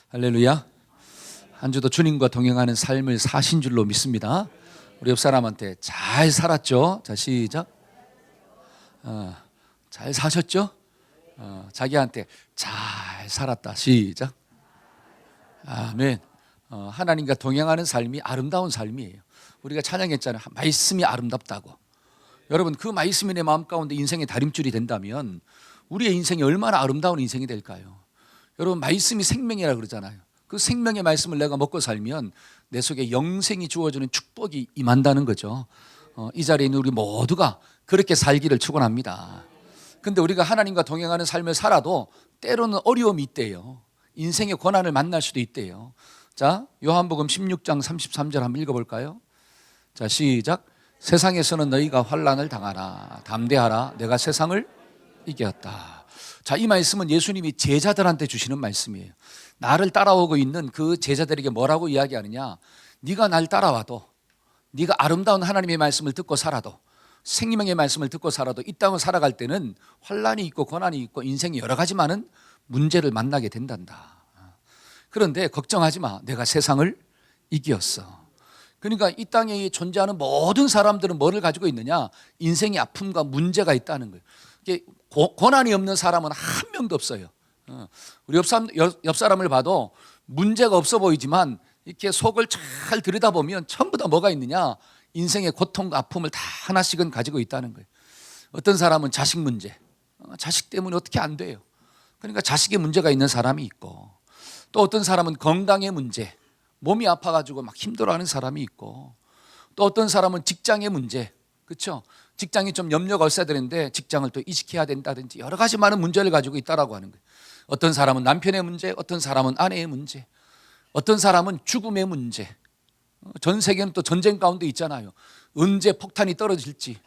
할렐루야. 한 주도 주님과 동행하는 삶을 사신 줄로 믿습니다. 우리 옆 사람한테 잘 살았죠? 자, 시작. 잘 사셨죠? 자기한테 잘 살았다. 시작. 아멘. 하나님과 동행하는 삶이 아름다운 삶이에요. 우리가 찬양했잖아요. 말씀이 아름답다고. 여러분, 그 말씀이 내 마음 가운데 인생의 다림줄이 된다면 우리의 인생이 얼마나 아름다운 인생이 될까요? 여러분, 말씀이 생명이라고 그러잖아요. 그 생명의 말씀을 내가 먹고 살면 내 속에 영생이 주어지는 축복이 임한다는 거죠. 이 자리에 있는 우리 모두가 그렇게 살기를 축원합니다. 근데 우리가 하나님과 동행하는 삶을 살아도 때로는 어려움이 있대요. 인생의 고난을 만날 수도 있대요. 자, 요한복음 16장 33절 한번 읽어볼까요? 자, 시작. 세상에서는 너희가 환난을 당하라. 담대하라. 내가 세상을 이겼다. 자, 이 말씀은 예수님이 제자들한테 주시는 말씀이에요. 나를 따라오고 있는 그 제자들에게 뭐라고 이야기하느냐? 네가 날 따라와도, 네가 아름다운 하나님의 말씀을 듣고 살아도, 생명의 말씀을 듣고 살아도 이 땅을 살아갈 때는 환난이 있고 고난이 있고 인생이 여러 가지 많은 문제를 만나게 된단다. 그런데 걱정하지 마. 내가 세상을 이겼어. 그러니까 이 땅에 존재하는 모든 사람들은 뭐를 가지고 있느냐? 인생의 아픔과 문제가 있다는 거예요. 고난이 없는 사람은 한 명도 없어요. 우리 옆 사람을 봐도 문제가 없어 보이지만 이렇게 속을 잘 들여다보면 전부 다 뭐가 있느냐? 인생의 고통과 아픔을 다 하나씩은 가지고 있다는 거예요. 어떤 사람은 자식 문제, 자식 때문에 어떻게 안 돼요. 그러니까 자식의 문제가 있는 사람이 있고, 또 어떤 사람은 건강의 문제, 몸이 아파가지고 막 힘들어하는 사람이 있고, 또 어떤 사람은 직장의 문제, 그렇죠? 직장이 좀 염려가 있어야 되는데 직장을 또 이직해야 된다든지 여러 가지 많은 문제를 가지고 있다라고 하는 거예요. 어떤 사람은 남편의 문제, 어떤 사람은 아내의 문제, 어떤 사람은 죽음의 문제. 전 세계는 또 전쟁 가운데 있잖아요. 언제 폭탄이 떨어질지,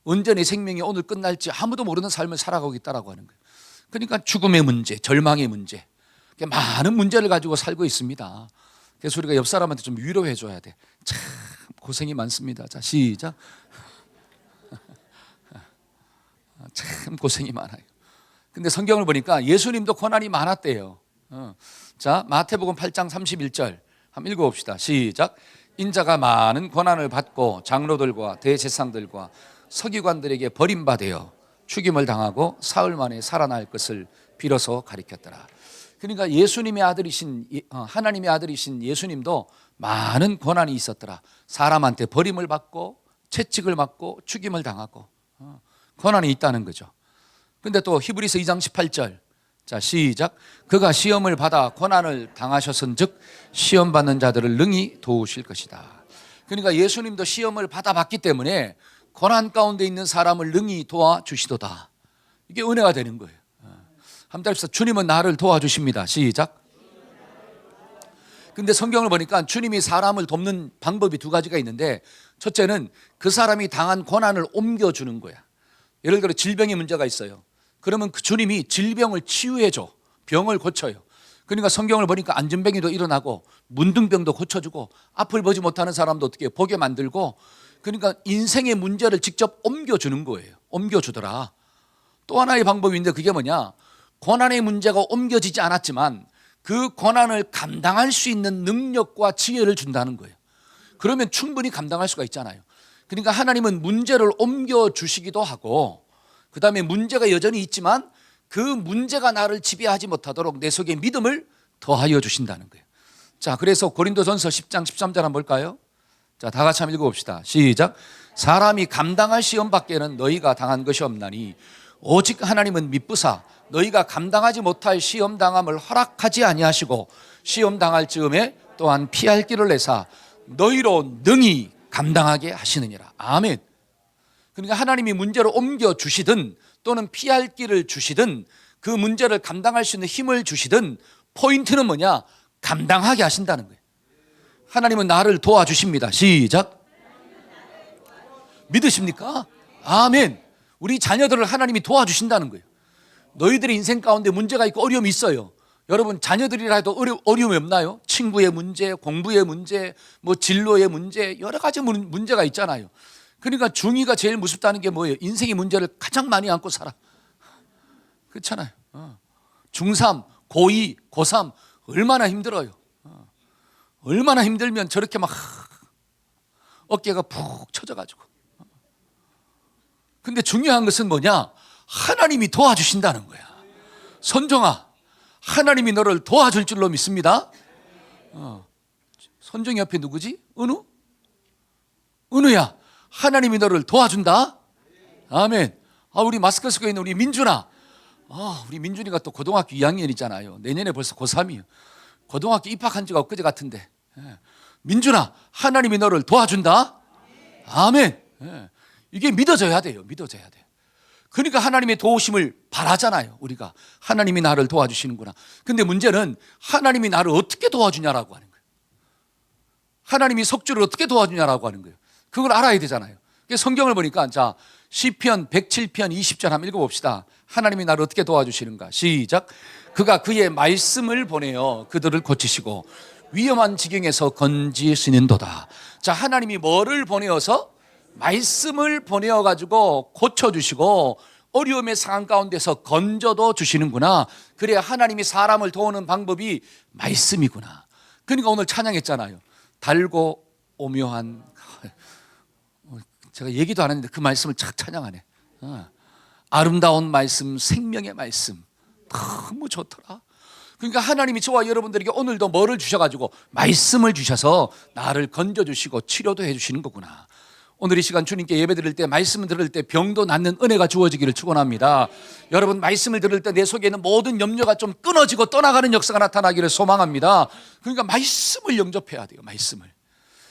언제 내 생명이 오늘 끝날지 아무도 모르는 삶을 살아가고 있다라고 하는 거예요. 그러니까 죽음의 문제, 절망의 문제, 많은 문제를 가지고 살고 있습니다. 그래서 우리가 옆 사람한테 좀 위로해 줘야 돼. 참 고생이 많습니다. 자, 시작. 참 고생이 많아요. 근데 성경을 보니까 예수님도 고난이 많았대요. 자, 마태복음 8장 31절 한번 읽어봅시다. 시작. 인자가 많은 고난을 받고 장로들과 대제사장들과 서기관들에게 버림받아 죽임을 당하고 사흘 만에 살아날 것을 비로소 가리켰더라. 그러니까 예수님의 아들이신, 하나님의 아들이신 예수님도 많은 고난이 있었더라. 사람한테 버림을 받고 채찍을 맞고 죽임을 당하고 고난이 있다는 거죠. 근데 또 히브리서 2장 18절, 자, 시작. 그가 시험을 받아 고난을 당하셨은즉 시험 받는 자들을 능히 도우실 것이다. 그러니까 예수님도 시험을 받아봤기 때문에 고난 가운데 있는 사람을 능히 도와주시도다. 이게 은혜가 되는 거예요. 한번 따라합시다. 주님은 나를 도와주십니다. 시작. 근데 성경을 보니까 주님이 사람을 돕는 방법이 두 가지가 있는데, 첫째는 그 사람이 당한 고난을 옮겨주는 거야. 예를 들어 질병의 문제가 있어요. 그러면 그 주님이 질병을 치유해줘. 병을 고쳐요. 그러니까 성경을 보니까 안전병이도 일어나고 문둥병도 고쳐주고 앞을 보지 못하는 사람도 어떻게 보게 만들고, 그러니까 인생의 문제를 직접 옮겨주는 거예요. 옮겨주더라. 또 하나의 방법인데 그게 뭐냐? 고난의 문제가 옮겨지지 않았지만 그 고난을 감당할 수 있는 능력과 지혜를 준다는 거예요. 그러면 충분히 감당할 수가 있잖아요. 그러니까 하나님은 문제를 옮겨주시기도 하고, 그 다음에 문제가 여전히 있지만 그 문제가 나를 지배하지 못하도록 내 속에 믿음을 더하여 주신다는 거예요. 자, 그래서 고린도전서 10장 13절 한번 볼까요? 자, 다 같이 한번 읽어봅시다. 시작. 사람이 감당할 시험 밖에는 너희가 당한 것이 없나니 오직 하나님은 미쁘사 너희가 감당하지 못할 시험 당함을 허락하지 아니하시고 시험 당할 즈음에 또한 피할 길을 내사 너희로 능히 감당하게 하시느니라. 아멘. 그러니까 하나님이 문제를 옮겨 주시든 또는 피할 길을 주시든 그 문제를 감당할 수 있는 힘을 주시든 포인트는 뭐냐? 감당하게 하신다는 거예요. 하나님은 나를 도와주십니다. 시작. 믿으십니까? 아멘. 우리 자녀들을 하나님이 도와주신다는 거예요. 너희들의 인생 가운데 문제가 있고 어려움이 있어요. 여러분, 자녀들이라 해도 어려움이 없나요? 친구의 문제, 공부의 문제, 뭐 진로의 문제, 여러 가지 문제가 있잖아요. 그러니까 중2가 제일 무섭다는 게 뭐예요? 인생의 문제를 가장 많이 안고 살아. 그렇잖아요. 중3, 고2, 고3 얼마나 힘들어요. 얼마나 힘들면 저렇게 막 어깨가 푹 처져가지고. 근데 중요한 것은 뭐냐? 하나님이 도와주신다는 거야. 선종아, 하나님이 너를 도와줄 줄로 믿습니다. 선종 옆에 누구지? 은우? 은우야, 하나님이 너를 도와준다. 아멘. 우리 마스크 쓰고 있는 우리 민준아. 우리 민준이가 또 고등학교 2학년이잖아요. 내년에 벌써 고3이에요. 고등학교 입학한 지가 엊그제 같은데. 민준아, 하나님이 너를 도와준다. 아멘. 이게 믿어져야 돼요. 믿어져야 돼요. 그러니까 하나님의 도우심을 바라잖아요. 우리가 하나님이 나를 도와주시는구나. 근데 문제는 하나님이 나를 어떻게 도와주냐라고 하는 거예요. 하나님이 석주를 어떻게 도와주냐라고 하는 거예요. 그걸 알아야 되잖아요. 성경을 보니까 자 시편 107편 20절 한번 읽어봅시다. 하나님이 나를 어떻게 도와주시는가. 시작. 그가 그의 말씀을 보내어 그들을 고치시고 위험한 지경에서 건지시는도다. 자, 하나님이 뭐를 보내어서? 말씀을 보내어가지고 고쳐주시고 어려움의 상황 가운데서 건져도 주시는구나. 그래야 하나님이 사람을 도우는 방법이 말씀이구나. 그러니까 오늘 찬양했잖아요. 달고 오묘한, 제가 얘기도 안 했는데 그 말씀을 착 찬양하네. 아름다운 말씀, 생명의 말씀. 너무 좋더라. 그러니까 하나님이 저와 여러분들에게 오늘도 뭐를 주셔가지고 말씀을 주셔서 나를 건져주시고 치료도 해주시는 거구나. 오늘 이 시간 주님께 예배 드릴 때, 말씀을 들을 때 병도 낫는 은혜가 주어지기를 축원합니다. 여러분 말씀을 들을 때 내 속에 있는 모든 염려가 좀 끊어지고 떠나가는 역사가 나타나기를 소망합니다. 그러니까 말씀을 영접해야 돼요. 말씀을.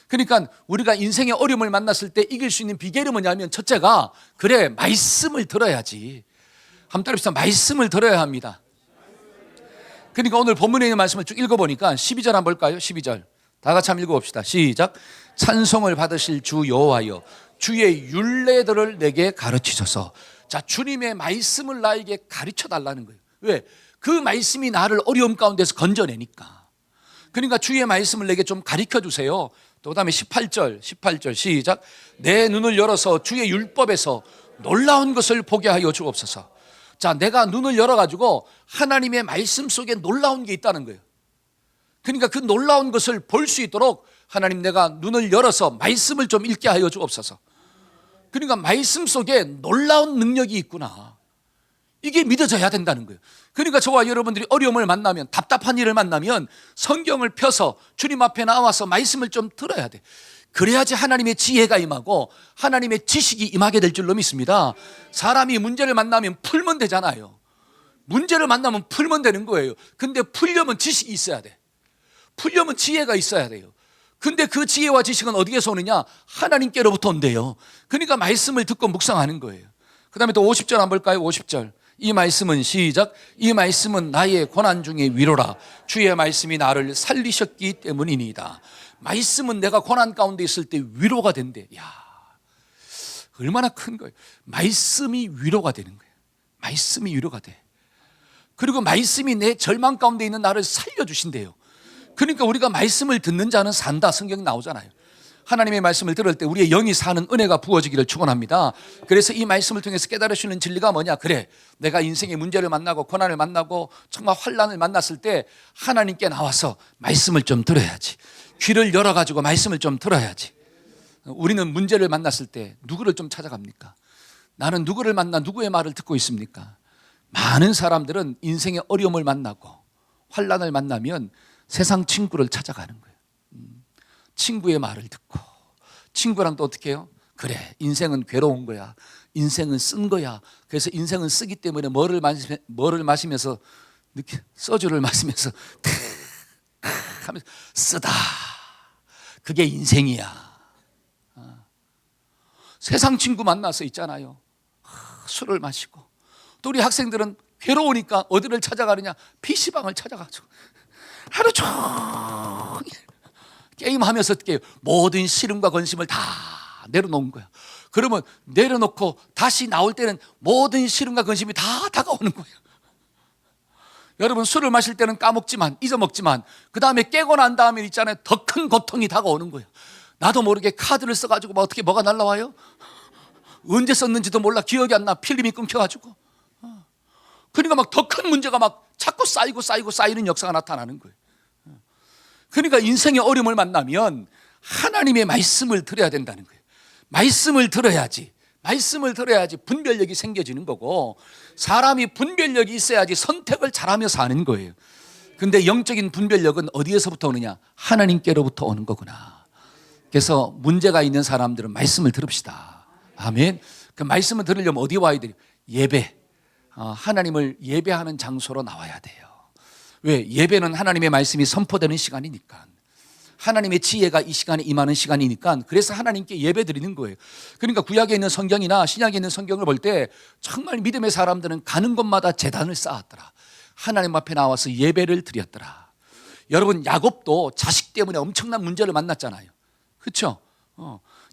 그러니까 우리가 인생의 어려움을 만났을 때 이길 수 있는 비결이 뭐냐면 첫째가 그래 말씀을 들어야지. 한번 따라합시다. 말씀을 들어야 합니다. 그러니까 오늘 본문에 있는 말씀을 쭉 읽어보니까 12절 한번 볼까요? 12절 다 같이 한번 읽어봅시다. 시작. 찬송을 받으실 주 여호와여 주의 율례들을 내게 가르치소서. 자, 주님의 말씀을 나에게 가르쳐 달라는 거예요. 왜? 그 말씀이 나를 어려움 가운데서 건져내니까. 그러니까 주의 말씀을 내게 좀 가르쳐 주세요. 또 다음에 18절 시작. 내 눈을 열어서 주의 율법에서 놀라운 것을 보게 하여 주옵소서. 자, 내가 눈을 열어가지고 하나님의 말씀 속에 놀라운 게 있다는 거예요. 그러니까 그 놀라운 것을 볼 수 있도록 하나님 내가 눈을 열어서 말씀을 좀 읽게 하여 주옵소서. 그러니까 말씀 속에 놀라운 능력이 있구나. 이게 믿어져야 된다는 거예요. 그러니까 저와 여러분들이 어려움을 만나면, 답답한 일을 만나면 성경을 펴서 주님 앞에 나와서 말씀을 좀 들어야 돼. 그래야지 하나님의 지혜가 임하고 하나님의 지식이 임하게 될 줄로 믿습니다. 사람이 문제를 만나면 풀면 되잖아요. 문제를 만나면 풀면 되는 거예요. 근데 풀려면 지식이 있어야 돼. 풀려면 지혜가 있어야 돼요. 근데 그 지혜와 지식은 어디에서 오느냐? 하나님께로부터 온대요. 그러니까 말씀을 듣고 묵상하는 거예요. 그 다음에 또 50절 한번 볼까요? 50절. 이 말씀은 시작. 이 말씀은 나의 고난 중에 위로라. 주의 말씀이 나를 살리셨기 때문이니이다. 말씀은 내가 고난 가운데 있을 때 위로가 된대. 야, 얼마나 큰 거예요. 말씀이 위로가 되는 거예요. 말씀이 위로가 돼. 그리고 말씀이 내 절망 가운데 있는 나를 살려주신대요. 그러니까 우리가 말씀을 듣는 자는 산다. 성경에 나오잖아요. 하나님의 말씀을 들을 때 우리의 영이 사는 은혜가 부어지기를 축원합니다. 그래서 이 말씀을 통해서 깨달으시는 진리가 뭐냐? 그래, 내가 인생의 문제를 만나고 고난을 만나고 정말 환난을 만났을 때 하나님께 나와서 말씀을 좀 들어야지. 귀를 열어가지고 말씀을 좀 들어야지. 우리는 문제를 만났을 때 누구를 좀 찾아갑니까? 나는 누구를 만나 누구의 말을 듣고 있습니까? 많은 사람들은 인생의 어려움을 만나고 환난을 만나면 세상 친구를 찾아가는 거예요. 친구의 말을 듣고, 친구랑 또 어떻게 해요? 그래, 인생은 괴로운 거야. 인생은 쓴 거야. 그래서 인생은 쓰기 때문에 뭐를 마시면서 소주를 마시면서 하면서 쓰다. 그게 인생이야. 세상 친구 만나서 있잖아요. 술을 마시고. 또 우리 학생들은 괴로우니까 어디를 찾아가느냐? PC방을 찾아가지고 하루 종일 게임하면서 어떻게 해요? 모든 시름과 권심을 다 내려놓은 거야. 그러면 내려놓고 다시 나올 때는 모든 시름과 권심이 다 다가오는 거예요. 여러분 술을 마실 때는 까먹지만 잊어먹지만 그 다음에 깨고 난 다음에 있잖아요. 더 큰 고통이 다가오는 거예요. 나도 모르게 카드를 써가지고 막 어떻게 뭐가 날라와요? 언제 썼는지도 몰라. 기억이 안 나. 필름이 끊겨가지고. 그러니까 막 더 큰 문제가 막 자꾸 쌓이는 역사가 나타나는 거예요. 그러니까 인생의 어려움을 만나면 하나님의 말씀을 들어야 된다는 거예요. 말씀을 들어야지 분별력이 생겨지는 거고, 사람이 분별력이 있어야지 선택을 잘하며 사는 거예요. 근데 영적인 분별력은 어디에서부터 오느냐? 하나님께로부터 오는 거구나. 그래서 문제가 있는 사람들은 말씀을 들읍시다. 아멘. 그 말씀을 들으려면 어디 와야 돼요? 예배. 하나님을 예배하는 장소로 나와야 돼요. 왜? 예배는 하나님의 말씀이 선포되는 시간이니까. 하나님의 지혜가 이 시간에 임하는 시간이니까. 그래서 하나님께 예배 드리는 거예요. 그러니까 구약에 있는 성경이나 신약에 있는 성경을 볼 때 정말 믿음의 사람들은 가는 곳마다 제단을 쌓았더라. 하나님 앞에 나와서 예배를 드렸더라. 여러분, 야곱도 자식 때문에 엄청난 문제를 만났잖아요. 그렇죠?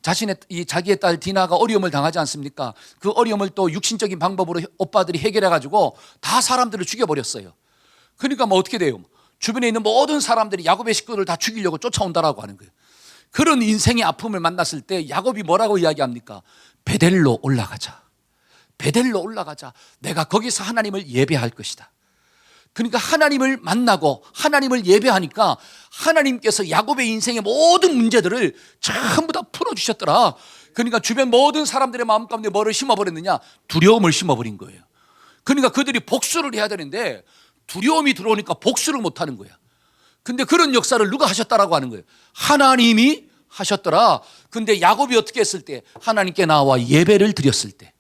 자기의 딸 디나가 어려움을 당하지 않습니까? 그 어려움을 또 육신적인 방법으로 오빠들이 해결해가지고 다 사람들을 죽여버렸어요. 그러니까 뭐 어떻게 돼요? 주변에 있는 모든 사람들이 야곱의 식구들을 다 죽이려고 쫓아온다라고 하는 거예요. 그런 인생의 아픔을 만났을 때 야곱이 뭐라고 이야기합니까? 베델로 올라가자. 베델로 올라가자. 내가 거기서 하나님을 예배할 것이다. 그러니까 하나님을 만나고 하나님을 예배하니까 하나님께서 야곱의 인생의 모든 문제들을 전부 다 풀어주셨더라. 그러니까 주변 모든 사람들의 마음 가운데 뭐를 심어버렸느냐? 두려움을 심어버린 거예요. 그러니까 그들이 복수를 해야 되는데 두려움이 들어오니까 복수를 못하는 거야. 근데 그런 역사를 누가 하셨다라고 하는 거예요? 하나님이 하셨더라. 근데 야곱이 어떻게 했을 때? 하나님께 나와 예배를 드렸을 때.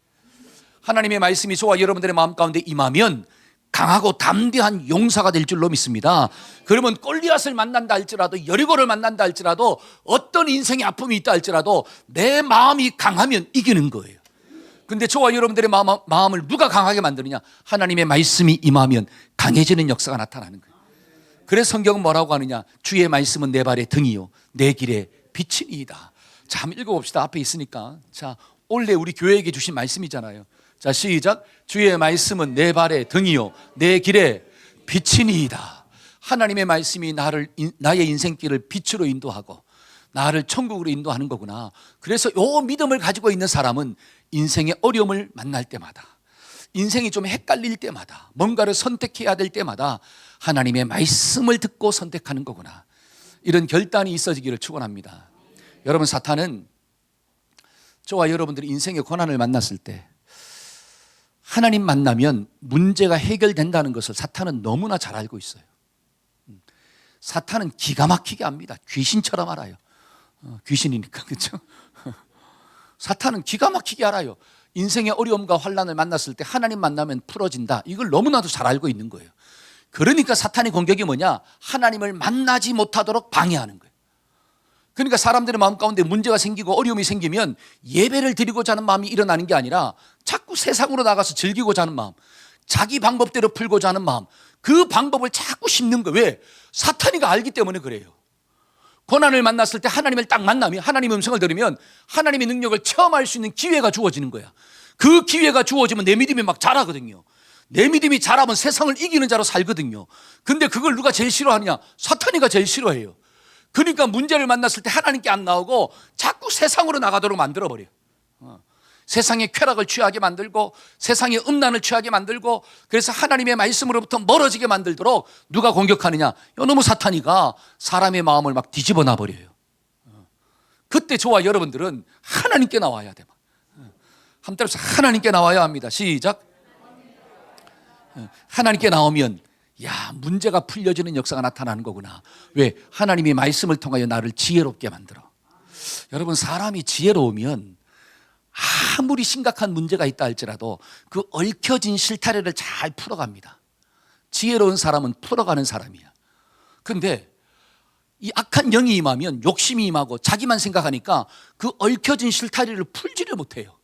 하나님의 말씀이 저와 여러분들의 마음 가운데 임하면 강하고 담대한 용사가 될 줄로 믿습니다. 그러면 골리앗을 만난다 할지라도, 여리고를 만난다 할지라도, 어떤 인생의 아픔이 있다 할지라도 내 마음이 강하면 이기는 거예요. 근데 저와 여러분들의 마음을 누가 강하게 만드느냐? 하나님의 말씀이 임하면 강해지는 역사가 나타나는 거예요. 그래서 성경은 뭐라고 하느냐? 주의 말씀은 내 발의 등이요 내 길에 빛이니이다. 자, 한번 읽어봅시다. 앞에 있으니까. 자, 원래 우리 교회에게 주신 말씀이잖아요. 자, 시작. 주의 말씀은 내 발의 등이요 내 길에 빛이니이다. 하나님의 말씀이 나의 인생길을 빛으로 인도하고 나를 천국으로 인도하는 거구나. 그래서 이 믿음을 가지고 있는 사람은 인생의 어려움을 만날 때마다, 인생이 좀 헷갈릴 때마다, 뭔가를 선택해야 될 때마다 하나님의 말씀을 듣고 선택하는 거구나. 이런 결단이 있어지기를 축원합니다. 여러분, 사탄은 저와 여러분들이 인생의 고난을 만났을 때 하나님 만나면 문제가 해결된다는 것을 사탄은 너무나 잘 알고 있어요. 사탄은 기가 막히게 압니다. 귀신처럼 알아요. 귀신이니까, 그렇죠? 사탄은 기가 막히게 알아요. 인생의 어려움과 환난을 만났을 때 하나님 만나면 풀어진다. 이걸 너무나도 잘 알고 있는 거예요. 그러니까 사탄의 공격이 뭐냐? 하나님을 만나지 못하도록 방해하는 거예요. 그러니까 사람들의 마음 가운데 문제가 생기고 어려움이 생기면 예배를 드리고자 하는 마음이 일어나는 게 아니라 자꾸 세상으로 나가서 즐기고자 하는 마음, 자기 방법대로 풀고자 하는 마음, 그 방법을 자꾸 심는 거예요. 왜? 사탄이가 알기 때문에 그래요. 고난을 만났을 때 하나님을 딱 만나면, 하나님의 음성을 들으면 하나님의 능력을 체험할 수 있는 기회가 주어지는 거야. 그 기회가 주어지면 내 믿음이 막 자라거든요. 내 믿음이 자라면 세상을 이기는 자로 살거든요. 근데 그걸 누가 제일 싫어하느냐? 사탄이가 제일 싫어해요. 그러니까 문제를 만났을 때 하나님께 안 나오고 자꾸 세상으로 나가도록 만들어버려요. 세상의 쾌락을 취하게 만들고 세상의 음란을 취하게 만들고, 그래서 하나님의 말씀으로부터 멀어지게 만들도록 누가 공격하느냐? 이놈의 사탄이가 사람의 마음을 막 뒤집어 놔버려요. 그때 저와 여러분들은 하나님께 나와야 돼. 한번 따라서 하나님께 나와야 합니다. 시작. 하나님께 나오면 문제가 풀려지는 역사가 나타나는 거구나. 왜? 하나님이 말씀을 통하여 나를 지혜롭게 만들어. 여러분, 사람이 지혜로우면 아무리 심각한 문제가 있다 할지라도 그 얽혀진 실타래를 잘 풀어갑니다. 지혜로운 사람은 풀어가는 사람이야. 그런데 이 악한 영이 임하면 욕심이 임하고 자기만 생각하니까 그 얽혀진 실타래를 풀지를 못해요.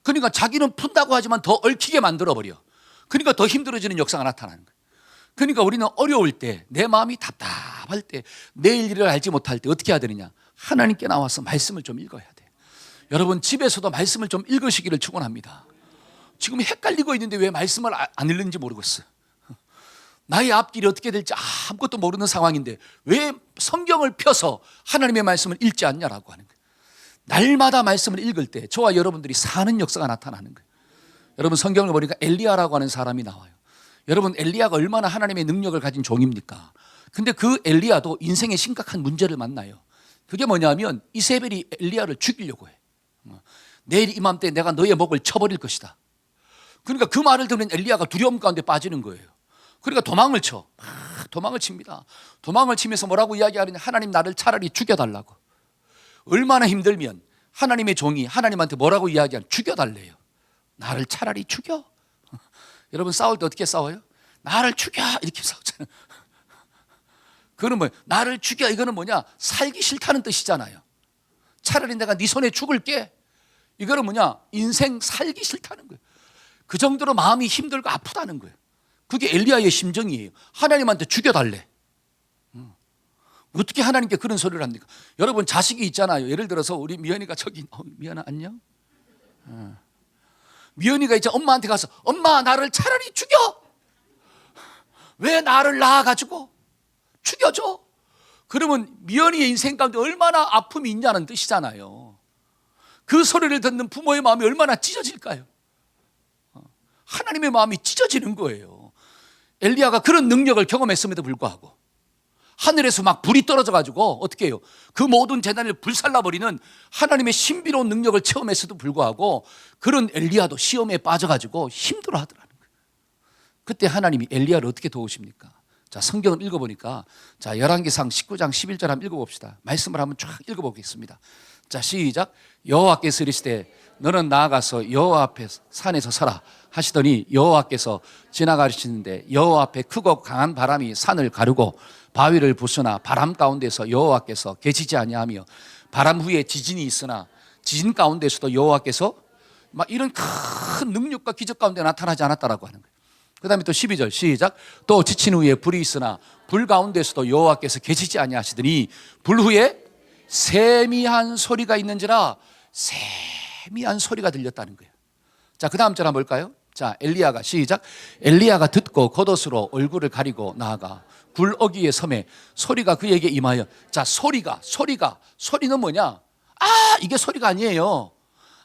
그러니까 자기는 푼다고 하지만 더 얽히게 만들어버려. 그러니까 더 힘들어지는 역사가 나타나는 거예요. 그러니까 우리는 어려울 때, 내 마음이 답답할 때, 내일 일을 알지 못할 때 어떻게 해야 되느냐? 하나님께 나와서 말씀을 좀 읽어야 돼. 여러분, 집에서도 말씀을 좀 읽으시기를 축원합니다. 지금 헷갈리고 있는데 왜 말씀을 안 읽는지 모르겠어요. 나의 앞길이 어떻게 될지 아무것도 모르는 상황인데 왜 성경을 펴서 하나님의 말씀을 읽지 않냐라고 하는 거예요. 날마다 말씀을 읽을 때 저와 여러분들이 사는 역사가 나타나는 거예요. 여러분, 성경을 보니까 엘리야라고 하는 사람이 나와요. 여러분, 엘리야가 얼마나 하나님의 능력을 가진 종입니까? 근데 그 엘리야도 인생에 심각한 문제를 만나요. 그게 뭐냐면 이세벨이 엘리야를 죽이려고 해. 내일 이맘때 내가 너의 목을 쳐버릴 것이다. 그러니까 그 말을 들은 엘리야가 두려움 가운데 빠지는 거예요. 그러니까 도망을 쳐. 도망을 칩니다. 도망을 치면서 뭐라고 이야기하느냐, 하나님 나를 차라리 죽여달라고. 얼마나 힘들면 하나님의 종이 하나님한테 뭐라고 이야기하냐, 죽여달래요. 나를 차라리 죽여. 여러분 싸울 때 어떻게 싸워요? 나를 죽여 이렇게 싸우잖아요. 그거는 뭐예요? 나를 죽여, 이거는 뭐냐, 살기 싫다는 뜻이잖아요. 차라리 내가 네 손에 죽을게, 이거는 뭐냐, 인생 살기 싫다는 거예요. 그 정도로 마음이 힘들고 아프다는 거예요. 그게 엘리야의 심정이에요. 하나님한테 죽여달래. 어떻게 하나님께 그런 소리를 합니까? 여러분 자식이 있잖아요. 예를 들어서 우리 미연이가 저기, 미연아 안녕. 미연이가 이제 엄마한테 가서, 엄마 나를 차라리 죽여. 왜 나를 낳아가지고 죽여줘. 그러면 미연이의 인생 가운데 얼마나 아픔이 있냐는 뜻이잖아요. 그 소리를 듣는 부모의 마음이 얼마나 찢어질까요? 하나님의 마음이 찢어지는 거예요. 엘리야가 그런 능력을 경험했음에도 불구하고 하늘에서 막 불이 떨어져 가지고 어떻게 해요? 그 모든 재단을 불살라버리는 하나님의 신비로운 능력을 체험했어도 불구하고 그런 엘리야도 시험에 빠져가지고 힘들어하더라는 거예요. 그때 하나님이 엘리야를 어떻게 도우십니까? 자, 성경을 읽어보니까, 자, 열왕기상 19장 11절 한번 읽어봅시다. 말씀을 한번 쫙 읽어보겠습니다. 자, 시작. 여호와께서 이르시되 너는 나아가서 여호와 앞에 산에서 서라 하시더니 여호와께서 지나가시는데 여호와 앞에 크고 강한 바람이 산을 가르고 바위를 부수나 바람 가운데서 여호와께서 계시지 아니하며 바람 후에 지진이 있으나 지진 가운데서도 여호와께서 막 이런 큰 능력과 기적 가운데 나타나지 않았다라고 하는 거예요. 그 다음에 또 12절 시작. 또 지친 후에 불이 있으나 불 가운데서도 여호와께서 계시지 아니하시더니 불 후에 세미한 소리가 있는지라 세미한 소리가 들렸다는 거예요. 자, 그 다음 절 한번 볼까요? 자, 엘리야가 시작. 엘리야가 듣고 겉옷으로 얼굴을 가리고 나아가 굴 어귀에 섬에 소리가 그에게 임하여. 자, 소리는 뭐냐? 아, 이게 소리가 아니에요.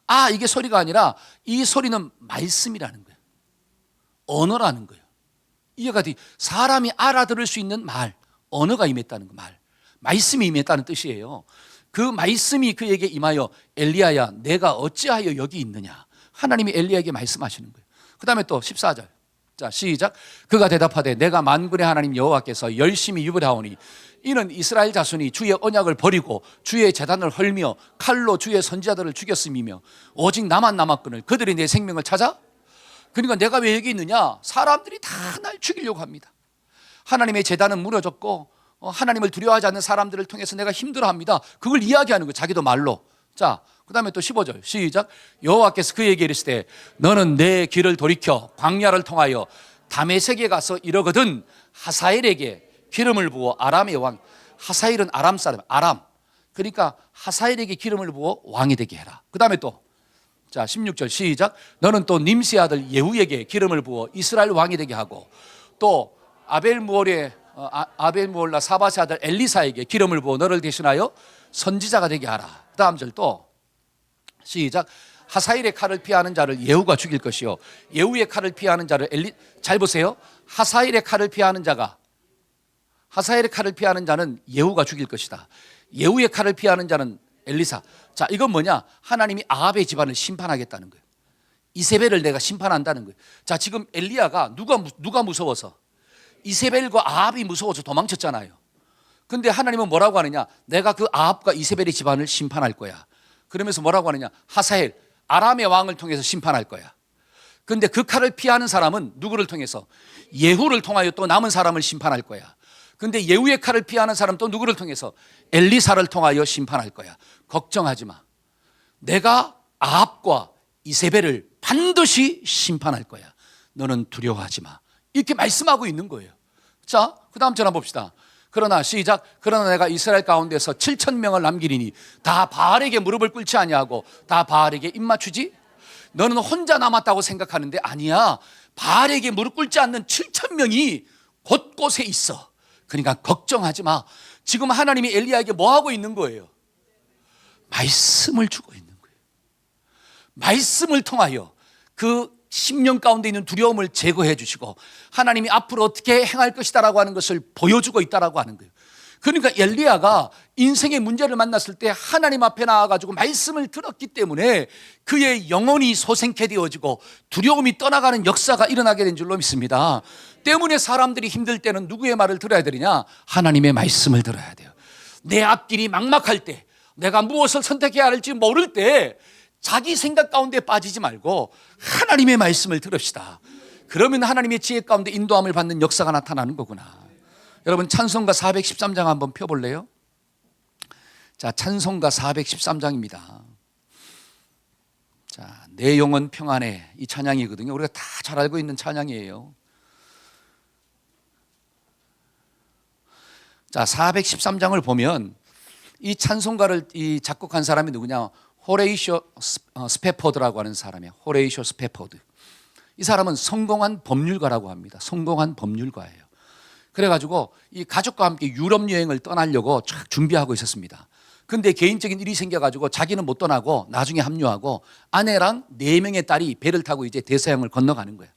아, 이게 소리가 아니라 이 소리는 말씀이라는 거예요. 언어라는 거예요. 이해가 돼. 사람이 알아들을 수 있는 말, 언어가 임했다는 거, 말씀이 임했다는 뜻이에요. 그 말씀이 그에게 임하여 엘리야야 내가 어찌하여 여기 있느냐. 하나님이 엘리야에게 말씀하시는 거예요. 그 다음에 또 14절. 자, 시작. 그가 대답하되 내가 만군의 하나님 여호와께서 열심히 유별하오니 이는 이스라엘 자손이 주의 언약을 버리고 주의 제단을 헐며 칼로 주의 선지자들을 죽였음이며 오직 나만 남았거늘 그들이 내 생명을 찾아. 그러니까 내가 왜 여기 있느냐? 사람들이 다 날 죽이려고 합니다. 하나님의 제단은 무너졌고 하나님을 두려워하지 않는 사람들을 통해서 내가 힘들어합니다. 그걸 이야기하는 거예요. 자기도 말로. 자, 그 다음에 또 15절 시작. 여호와께서 그에게 이르시되 너는 내 길을 돌이켜 광야를 통하여 다메섹에 가서 이러거든 하사엘에게 기름을 부어 아람의 왕. 하사엘은 아람 사람, 아람. 그러니까 하사엘에게 기름을 부어 왕이 되게 해라. 그 다음에 또 자, 16절 시작. 너는 또 님시 아들 예후에게 기름을 부어 이스라엘 왕이 되게 하고 또 아벨무올라 사바시 아들 엘리사에게 기름을 부어 너를 대신하여 선지자가 되게 하라. 그 다음 절 또 시작. 하사엘의 칼을 피하는 자를 예후가 죽일 것이요 예후의 칼을 피하는 자를 잘 보세요. 하사엘의 칼을 피하는 자는 예후가 죽일 것이다. 예후의 칼을 피하는 자는 엘리사. 자, 이건 뭐냐? 하나님이 아합의 집안을 심판하겠다는 거예요. 이세벨을 내가 심판한다는 거예요. 자, 지금 엘리야가 누가 무서워서? 이세벨과 아합이 무서워서 도망쳤잖아요. 근데 하나님은 뭐라고 하느냐? 내가 그 아합과 이세벨의 집안을 심판할 거야. 그러면서 뭐라고 하느냐? 하사엘, 아람의 왕을 통해서 심판할 거야. 근데 그 칼을 피하는 사람은 누구를 통해서? 예후를 통하여 또 남은 사람을 심판할 거야. 근데 예후의 칼을 피하는 사람 또 누구를 통해서? 엘리사를 통하여 심판할 거야. 걱정하지 마. 내가 아합과 이세벨을 반드시 심판할 거야. 너는 두려워하지 마. 이렇게 말씀하고 있는 거예요. 자, 그 다음 절 한번 봅시다. 그러나 시작. 그러나 내가 이스라엘 가운데서 7,000명을 남기리니 다 바알에게 무릎을 꿇지 아니하고 다 바알에게 입맞추지. 너는 혼자 남았다고 생각하는데 아니야. 바알에게 무릎 꿇지 않는 7,000명이 곳곳에 있어. 그러니까 걱정하지 마. 지금 하나님이 엘리야에게 뭐 하고 있는 거예요? 말씀을 주고 있는 거예요. 말씀을 통하여 그 심령 가운데 있는 두려움을 제거해 주시고 하나님이 앞으로 어떻게 행할 것이다라고 하는 것을 보여주고 있다라고 하는 거예요. 그러니까 엘리야가 인생의 문제를 만났을 때 하나님 앞에 나와가지고 말씀을 들었기 때문에 그의 영혼이 소생케 되어지고 두려움이 떠나가는 역사가 일어나게 된 줄로 믿습니다. 때문에 사람들이 힘들 때는 누구의 말을 들어야 되느냐? 하나님의 말씀을 들어야 돼요. 내 앞길이 막막할 때, 내가 무엇을 선택해야 할지 모를 때 자기 생각 가운데 빠지지 말고 하나님의 말씀을 들읍시다. 그러면 하나님의 지혜 가운데 인도함을 받는 역사가 나타나는 거구나. 여러분 찬송가 413장 한번 펴볼래요? 자, 찬송가 413장입니다. 자, 내 영혼 평안해, 이 찬양이거든요. 우리가 다 잘 알고 있는 찬양이에요. 자, 413장을 보면 이 찬송가를 작곡한 사람이 누구냐? 호레이쇼 스페포드라고 하는 사람이에요. 호레이쇼 스페포드. 이 사람은 성공한 법률가라고 합니다. 성공한 법률가예요. 그래가지고 이 가족과 함께 유럽 여행을 떠나려고 쫙 준비하고 있었습니다. 근데 개인적인 일이 생겨가지고 자기는 못 떠나고 나중에 합류하고 아내랑 4명의 딸이 배를 타고 이제 대서양을 건너가는 거예요.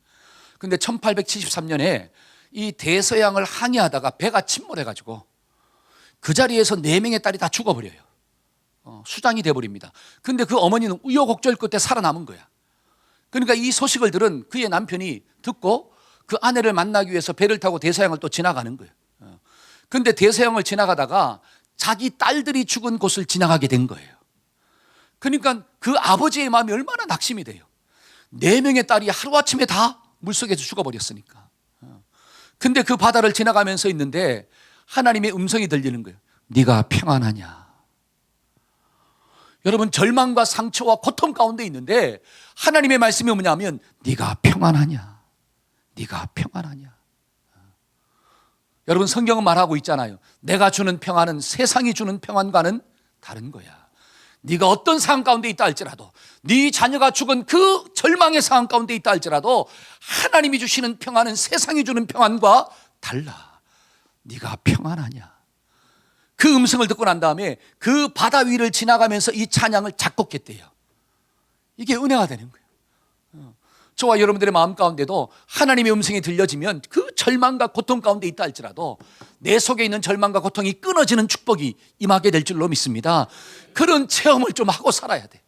근데 1873년에 이 대서양을 항해하다가 배가 침몰해가지고 그 자리에서 4명의 딸이 다 죽어버려요. 수장이 돼버립니다. 근데 그 어머니는 우여곡절 끝에 살아남은 거야. 그러니까 이 소식을 들은 그의 남편이 듣고 그 아내를 만나기 위해서 배를 타고 대서양을 또 지나가는 거예요. 근데 대서양을 지나가다가 자기 딸들이 죽은 곳을 지나가게 된 거예요. 그러니까 그 아버지의 마음이 얼마나 낙심이 돼요. 4명의 딸이 하루아침에 다 물속에서 죽어버렸으니까. 근데 그 바다를 지나가면서 있는데 하나님의 음성이 들리는 거예요. 네가 평안하냐? 여러분 절망과 상처와 고통 가운데 있는데 하나님의 말씀이 뭐냐면 네가 평안하냐? 네가 평안하냐? 여러분 성경은 말하고 있잖아요. 내가 주는 평안은 세상이 주는 평안과는 다른 거야. 네가 어떤 상황 가운데 있다 할지라도, 네 자녀가 죽은 그 절망의 상황 가운데 있다 할지라도 하나님이 주시는 평안은 세상이 주는 평안과 달라. 네가 평안하냐? 그 음성을 듣고 난 다음에 그 바다 위를 지나가면서 이 찬양을 작곡했대요. 이게 은혜가 되는 거예요. 저와 여러분들의 마음 가운데도 하나님의 음성이 들려지면 그 절망과 고통 가운데 있다 할지라도 내 속에 있는 절망과 고통이 끊어지는 축복이 임하게 될 줄로 믿습니다. 그런 체험을 좀 하고 살아야 돼.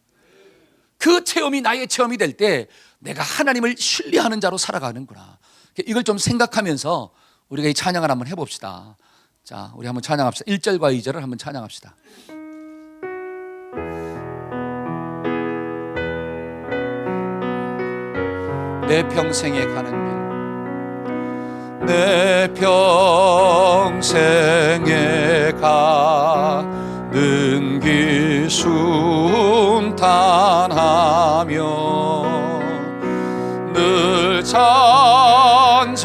그 체험이 나의 체험이 될 때 내가 하나님을 신뢰하는 자로 살아가는구나. 이걸 좀 생각하면서 우리가 이 찬양을 한번 해봅시다. 자, 우리 한번 찬양합시다. 1절과 2절을 한번 찬양합시다. 내 평생에 가는 길, 내 평생에 가는 길 순탄하며 늘 잔잔한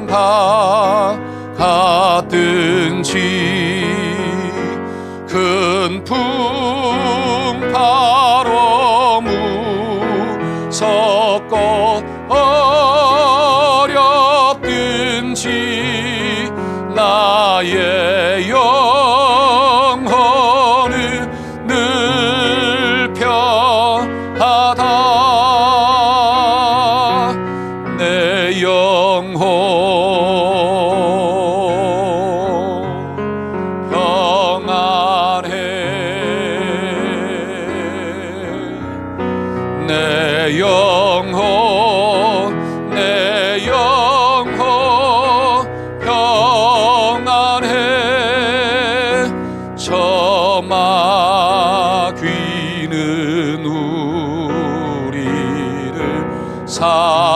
강 같든지 큰 풍파로 무섭고 어렵든지 나의 영혼은 늘 평하다. 내 영혼 평안해. 내 영혼, 내 영혼 평안해. 저 마귀는 우리를 삼키려고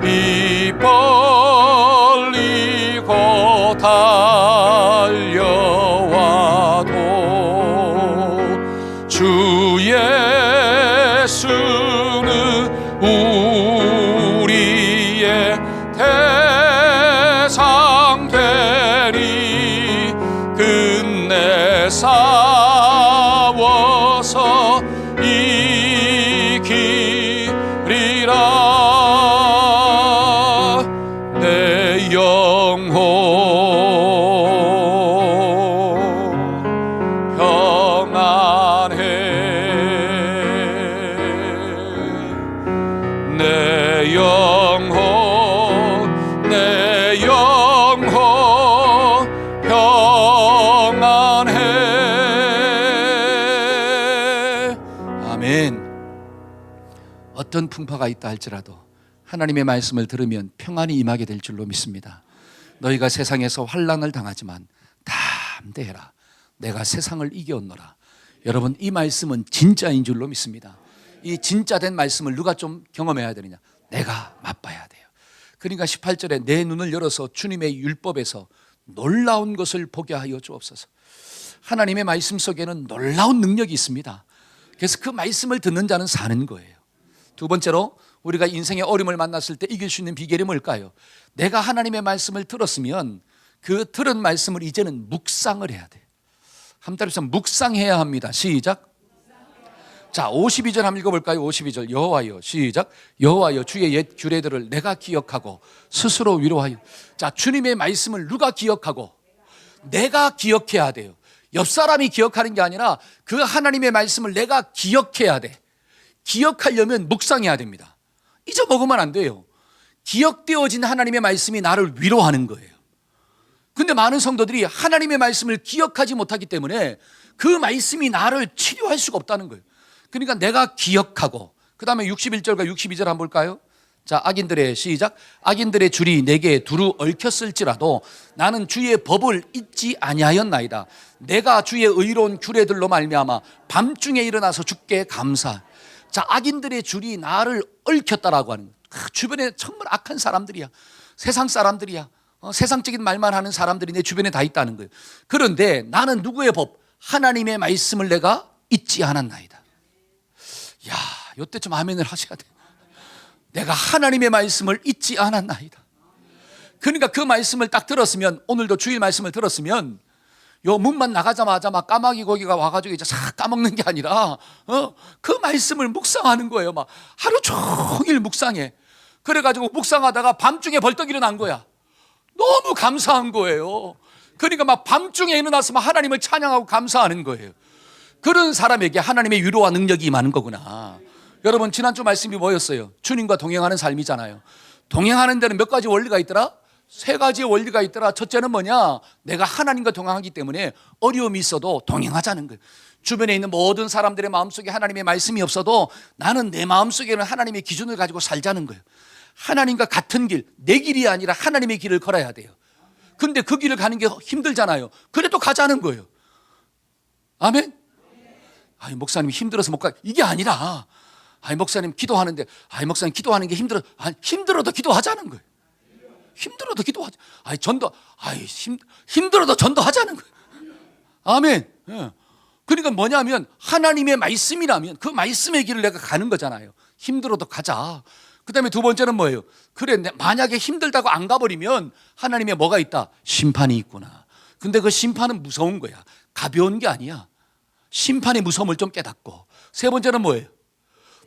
입 벌리고 달려와도 주 예수는 우리의 대상 되리. 끝내 싸워서 이기리라. 내 영혼 평안해. 내 영혼 평안해. 아멘. 어떤 풍파가 있다 할지라도 하나님의 말씀을 들으면 평안이 임하게 될 줄로 믿습니다. 너희가 세상에서 환난을 당하지만 담대해라. 내가 세상을 이겨온노라. 여러분, 이 말씀은 진짜인 줄로 믿습니다. 이 진짜된 말씀을 누가 좀 경험해야 되느냐? 내가 맛봐야 돼요. 그러니까 18절에 내 눈을 열어서 주님의 율법에서 놀라운 것을 보게 하여 주옵소서. 하나님의 말씀 속에는 놀라운 능력이 있습니다. 그래서 그 말씀을 듣는 자는 사는 거예요. 두 번째로, 우리가 인생의 어려움을 만났을 때 이길 수 있는 비결이 뭘까요? 내가 하나님의 말씀을 들었으면 그 들은 말씀을 이제는 묵상을 해야 돼요. 한 달에서 묵상해야 합니다. 시작. 자, 52절 한번 읽어볼까요? 52절. 여호와여, 시작. 여호와여, 주의 옛 규례들을 내가 기억하고 스스로 위로하여. 자, 주님의 말씀을 누가 기억하고? 내가 기억해야 돼요. 옆 사람이 기억하는 게 아니라 그 하나님의 말씀을 내가 기억해야 돼. 기억하려면 묵상해야 됩니다. 잊어먹으면 안 돼요. 기억되어진 하나님의 말씀이 나를 위로하는 거예요. 근데 많은 성도들이 하나님의 말씀을 기억하지 못하기 때문에 그 말씀이 나를 치료할 수가 없다는 거예요. 그러니까 내가 기억하고, 그 다음에 61절과 62절 한번 볼까요? 자, 악인들의, 시작. 악인들의 줄이 내게 두루 얽혔을지라도 나는 주의 법을 잊지 아니하였나이다. 내가 주의 의로운 규례들로 말미암아 밤중에 일어나서 주께 감사. 자, 악인들의 줄이 나를 얽혔다라고 하는 거예요. 주변에 정말 악한 사람들이야. 세상 사람들이야. 세상적인 말만 하는 사람들이 내 주변에 다 있다는 거예요. 그런데 나는 누구의 법? 하나님의 말씀을 내가 잊지 않았나이다. 야, 이때 좀 아멘을 하셔야 돼. 내가 하나님의 말씀을 잊지 않았나이다. 그러니까 그 말씀을 딱 들었으면, 오늘도 주일 말씀을 들었으면 요 문만 나가자마자 막 까마귀 고기가 와가지고 이제 싹 까먹는 게 아니라 그 말씀을 묵상하는 거예요. 막 하루 종일 묵상해. 그래가지고 묵상하다가 밤중에 벌떡 일어난 거야. 너무 감사한 거예요. 그러니까 막 밤중에 일어나서 막 하나님을 찬양하고 감사하는 거예요. 그런 사람에게 하나님의 위로와 능력이 임하는 거구나. 여러분, 지난주 말씀이 뭐였어요? 주님과 동행하는 삶이잖아요. 동행하는 데는 몇 가지 원리가 있더라? 세 가지의 원리가 있더라. 첫째는 뭐냐? 내가 하나님과 동행하기 때문에 어려움이 있어도 동행하자는 거예요. 주변에 있는 모든 사람들의 마음속에 하나님의 말씀이 없어도 나는 내 마음속에는 하나님의 기준을 가지고 살자는 거예요. 하나님과 같은 길, 내 길이 아니라 하나님의 길을 걸어야 돼요. 근데 그 길을 가는 게 힘들잖아요. 그래도 가자는 거예요. 아멘? 아니, 목사님 힘들어서 못 가. 이게 아니라, 아니, 목사님 기도하는데, 아니, 목사님 기도하는 게 힘들어. 아니, 힘들어도 기도하자는 거예요. 힘들어도 기도하자. 아니, 전도, 아니, 힘들어도 전도하자는 거예요. 아멘. 예. 그러니까 뭐냐면, 하나님의 말씀이라면 그 말씀의 길을 내가 가는 거잖아요. 힘들어도 가자. 그 다음에 두 번째는 뭐예요? 그래, 만약에 힘들다고 안 가버리면 하나님의 뭐가 있다? 심판이 있구나. 근데 그 심판은 무서운 거야. 가벼운 게 아니야. 심판의 무서움을 좀 깨닫고. 세 번째는 뭐예요?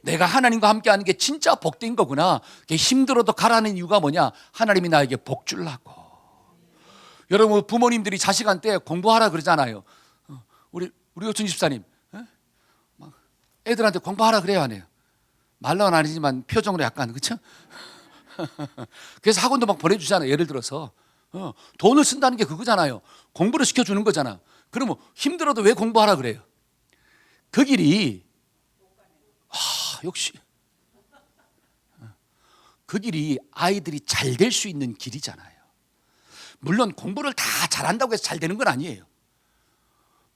내가 하나님과 함께하는 게 진짜 복된 거구나. 힘들어도 가라는 이유가 뭐냐? 하나님이 나에게 복 주려고. 여러분, 부모님들이 자식한테 공부하라 그러잖아요. 우리 오춘 집사님, 애들한테 공부하라 그래요, 안 해요? 말로는 아니지만 표정으로 약간, 그렇죠? 그래서 학원도 막 보내주잖아요. 예를 들어서 돈을 쓴다는 게 그거잖아요. 공부를 시켜주는 거잖아. 그러면 힘들어도 왜 공부하라 그래요? 그 길이 역시 그 길이 아이들이 잘 될 수 있는 길이잖아요. 물론 공부를 다 잘한다고 해서 잘 되는 건 아니에요.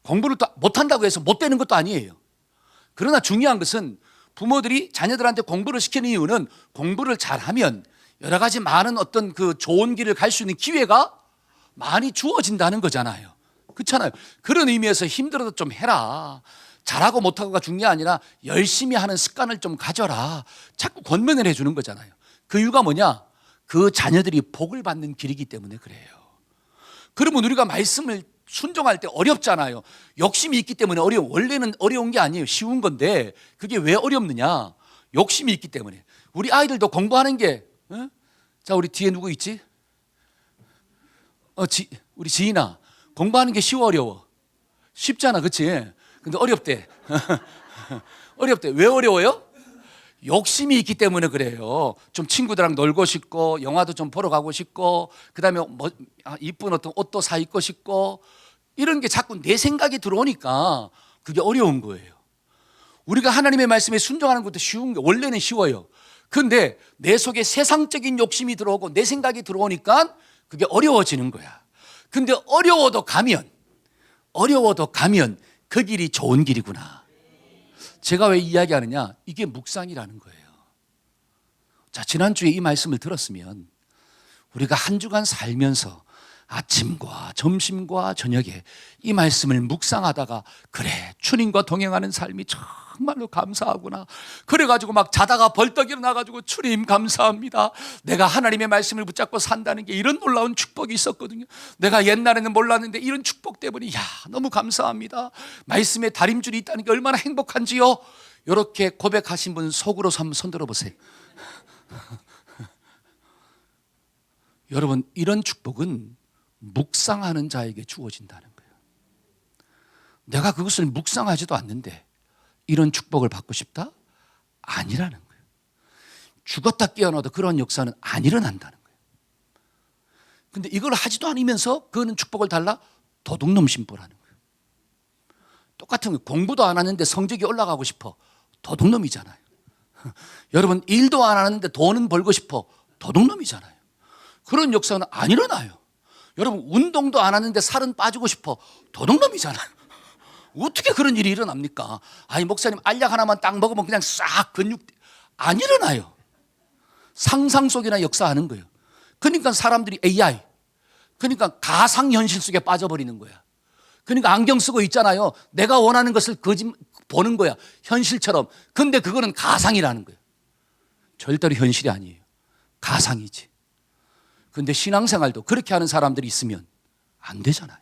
공부를 또 못한다고 해서 못 되는 것도 아니에요. 그러나 중요한 것은 부모들이 자녀들한테 공부를 시키는 이유는 공부를 잘하면 여러 가지 많은 어떤 그 좋은 길을 갈 수 있는 기회가 많이 주어진다는 거잖아요. 그렇잖아요. 그런 의미에서 힘들어도 좀 해라. 잘하고 못하고가 중요한 게 아니라 열심히 하는 습관을 좀 가져라. 자꾸 권면을 해주는 거잖아요. 그 이유가 뭐냐? 그 자녀들이 복을 받는 길이기 때문에 그래요. 그러면 우리가 말씀을 순종할 때 어렵잖아요. 욕심이 있기 때문에 어려워. 원래는 어려운 게 아니에요. 쉬운 건데 그게 왜 어렵느냐? 욕심이 있기 때문에. 우리 아이들도 공부하는 게 자, 우리 뒤에 누구 있지? 우리 지인아, 공부하는 게 쉬워 어려워? 쉽잖아, 그렇지? 근데 어렵대. 어렵대. 왜 어려워요? 욕심이 있기 때문에 그래요. 좀 친구들이랑 놀고 싶고 영화도 좀 보러 가고 싶고 그다음에 뭐 이쁜 어떤 옷도 사 입고 싶고 이런 게 자꾸 내 생각이 들어오니까 그게 어려운 거예요. 우리가 하나님의 말씀에 순종하는 것도 쉬운 게 원래는 쉬워요. 그런데 내 속에 세상적인 욕심이 들어오고 내 생각이 들어오니까 그게 어려워지는 거야. 근데 어려워도 가면 그 길이 좋은 길이구나. 제가 왜 이야기하느냐? 이게 묵상이라는 거예요. 자, 지난주에 이 말씀을 들었으면 우리가 한 주간 살면서 아침과 점심과 저녁에 이 말씀을 묵상하다가 그래, 주님과 동행하는 삶이 정말로 감사하구나. 그래가지고 막 자다가 벌떡 일어나가지고 주님 감사합니다. 내가 하나님의 말씀을 붙잡고 산다는 게 이런 놀라운 축복이 있었거든요. 내가 옛날에는 몰랐는데 이런 축복 때문에 너무 감사합니다. 말씀에 다림줄이 있다는 게 얼마나 행복한지요. 이렇게 고백하신 분 속으로 한번 손 들어보세요. 여러분, 이런 축복은 묵상하는 자에게 주어진다는 거예요. 내가 그것을 묵상하지도 않는데 이런 축복을 받고 싶다? 아니라는 거예요. 죽었다 깨어나도 그런 역사는 안 일어난다는 거예요. 근데 이걸 하지도 않으면서 그거는 축복을 달라? 도둑놈 심보라는 거예요. 똑같은 거예요. 공부도 안 하는데 성적이 올라가고 싶어. 도둑놈이잖아요. 여러분, 일도 안 하는데 돈은 벌고 싶어. 도둑놈이잖아요. 그런 역사는 안 일어나요. 여러분, 운동도 안 하는데 살은 빠지고 싶어. 도둑놈이잖아요. 어떻게 그런 일이 일어납니까? 아니, 목사님 알약 하나만 딱 먹으면 그냥 싹 근육 안 일어나요. 상상 속이나 역사하는 거예요. 그러니까 사람들이 AI, 그러니까 가상현실 속에 빠져버리는 거야. 그러니까 안경 쓰고 있잖아요. 내가 원하는 것을 보는 거야. 현실처럼. 근데 그거는 가상이라는 거예요. 절대로 현실이 아니에요. 가상이지. 근데 신앙생활도 그렇게 하는 사람들이 있으면 안 되잖아요.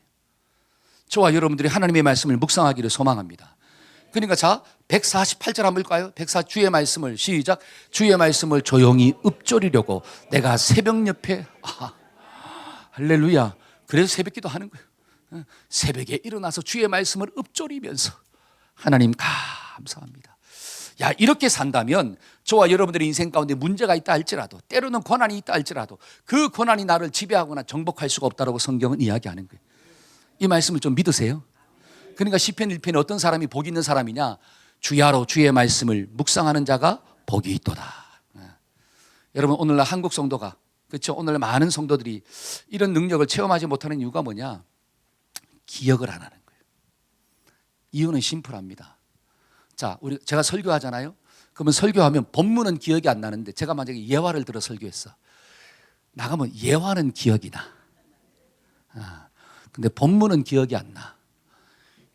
저와 여러분들이 하나님의 말씀을 묵상하기를 소망합니다. 그러니까 자, 148절 한번 볼까요? 주의 말씀을 시작. 주의 말씀을 조용히 읊조리려고 내가 새벽 옆에 할렐루야. 그래서 새벽기도 하는 거예요. 새벽에 일어나서 주의 말씀을 읊조리면서 하나님 감사합니다. 야, 이렇게 산다면 저와 여러분들의 인생 가운데 문제가 있다 할지라도, 때로는 고난이 있다 할지라도 그 고난이 나를 지배하거나 정복할 수가 없다고 성경은 이야기하는 거예요. 이 말씀을 좀 믿으세요? 그러니까 시편 1편에 어떤 사람이 복이 있는 사람이냐? 주야로 주의 말씀을 묵상하는 자가 복이 있도다. 여러분, 오늘날 한국 성도가, 그렇죠? 오늘날 많은 성도들이 이런 능력을 체험하지 못하는 이유가 뭐냐? 기억을 안 하는 거예요. 이유는 심플합니다. 자, 제가 설교하잖아요. 그러면 설교하면 본문은 기억이 안 나는데 제가 만약에 예화를 들어 설교했어. 나가면 예화는 기억이 나. 근데 본문은 기억이 안 나.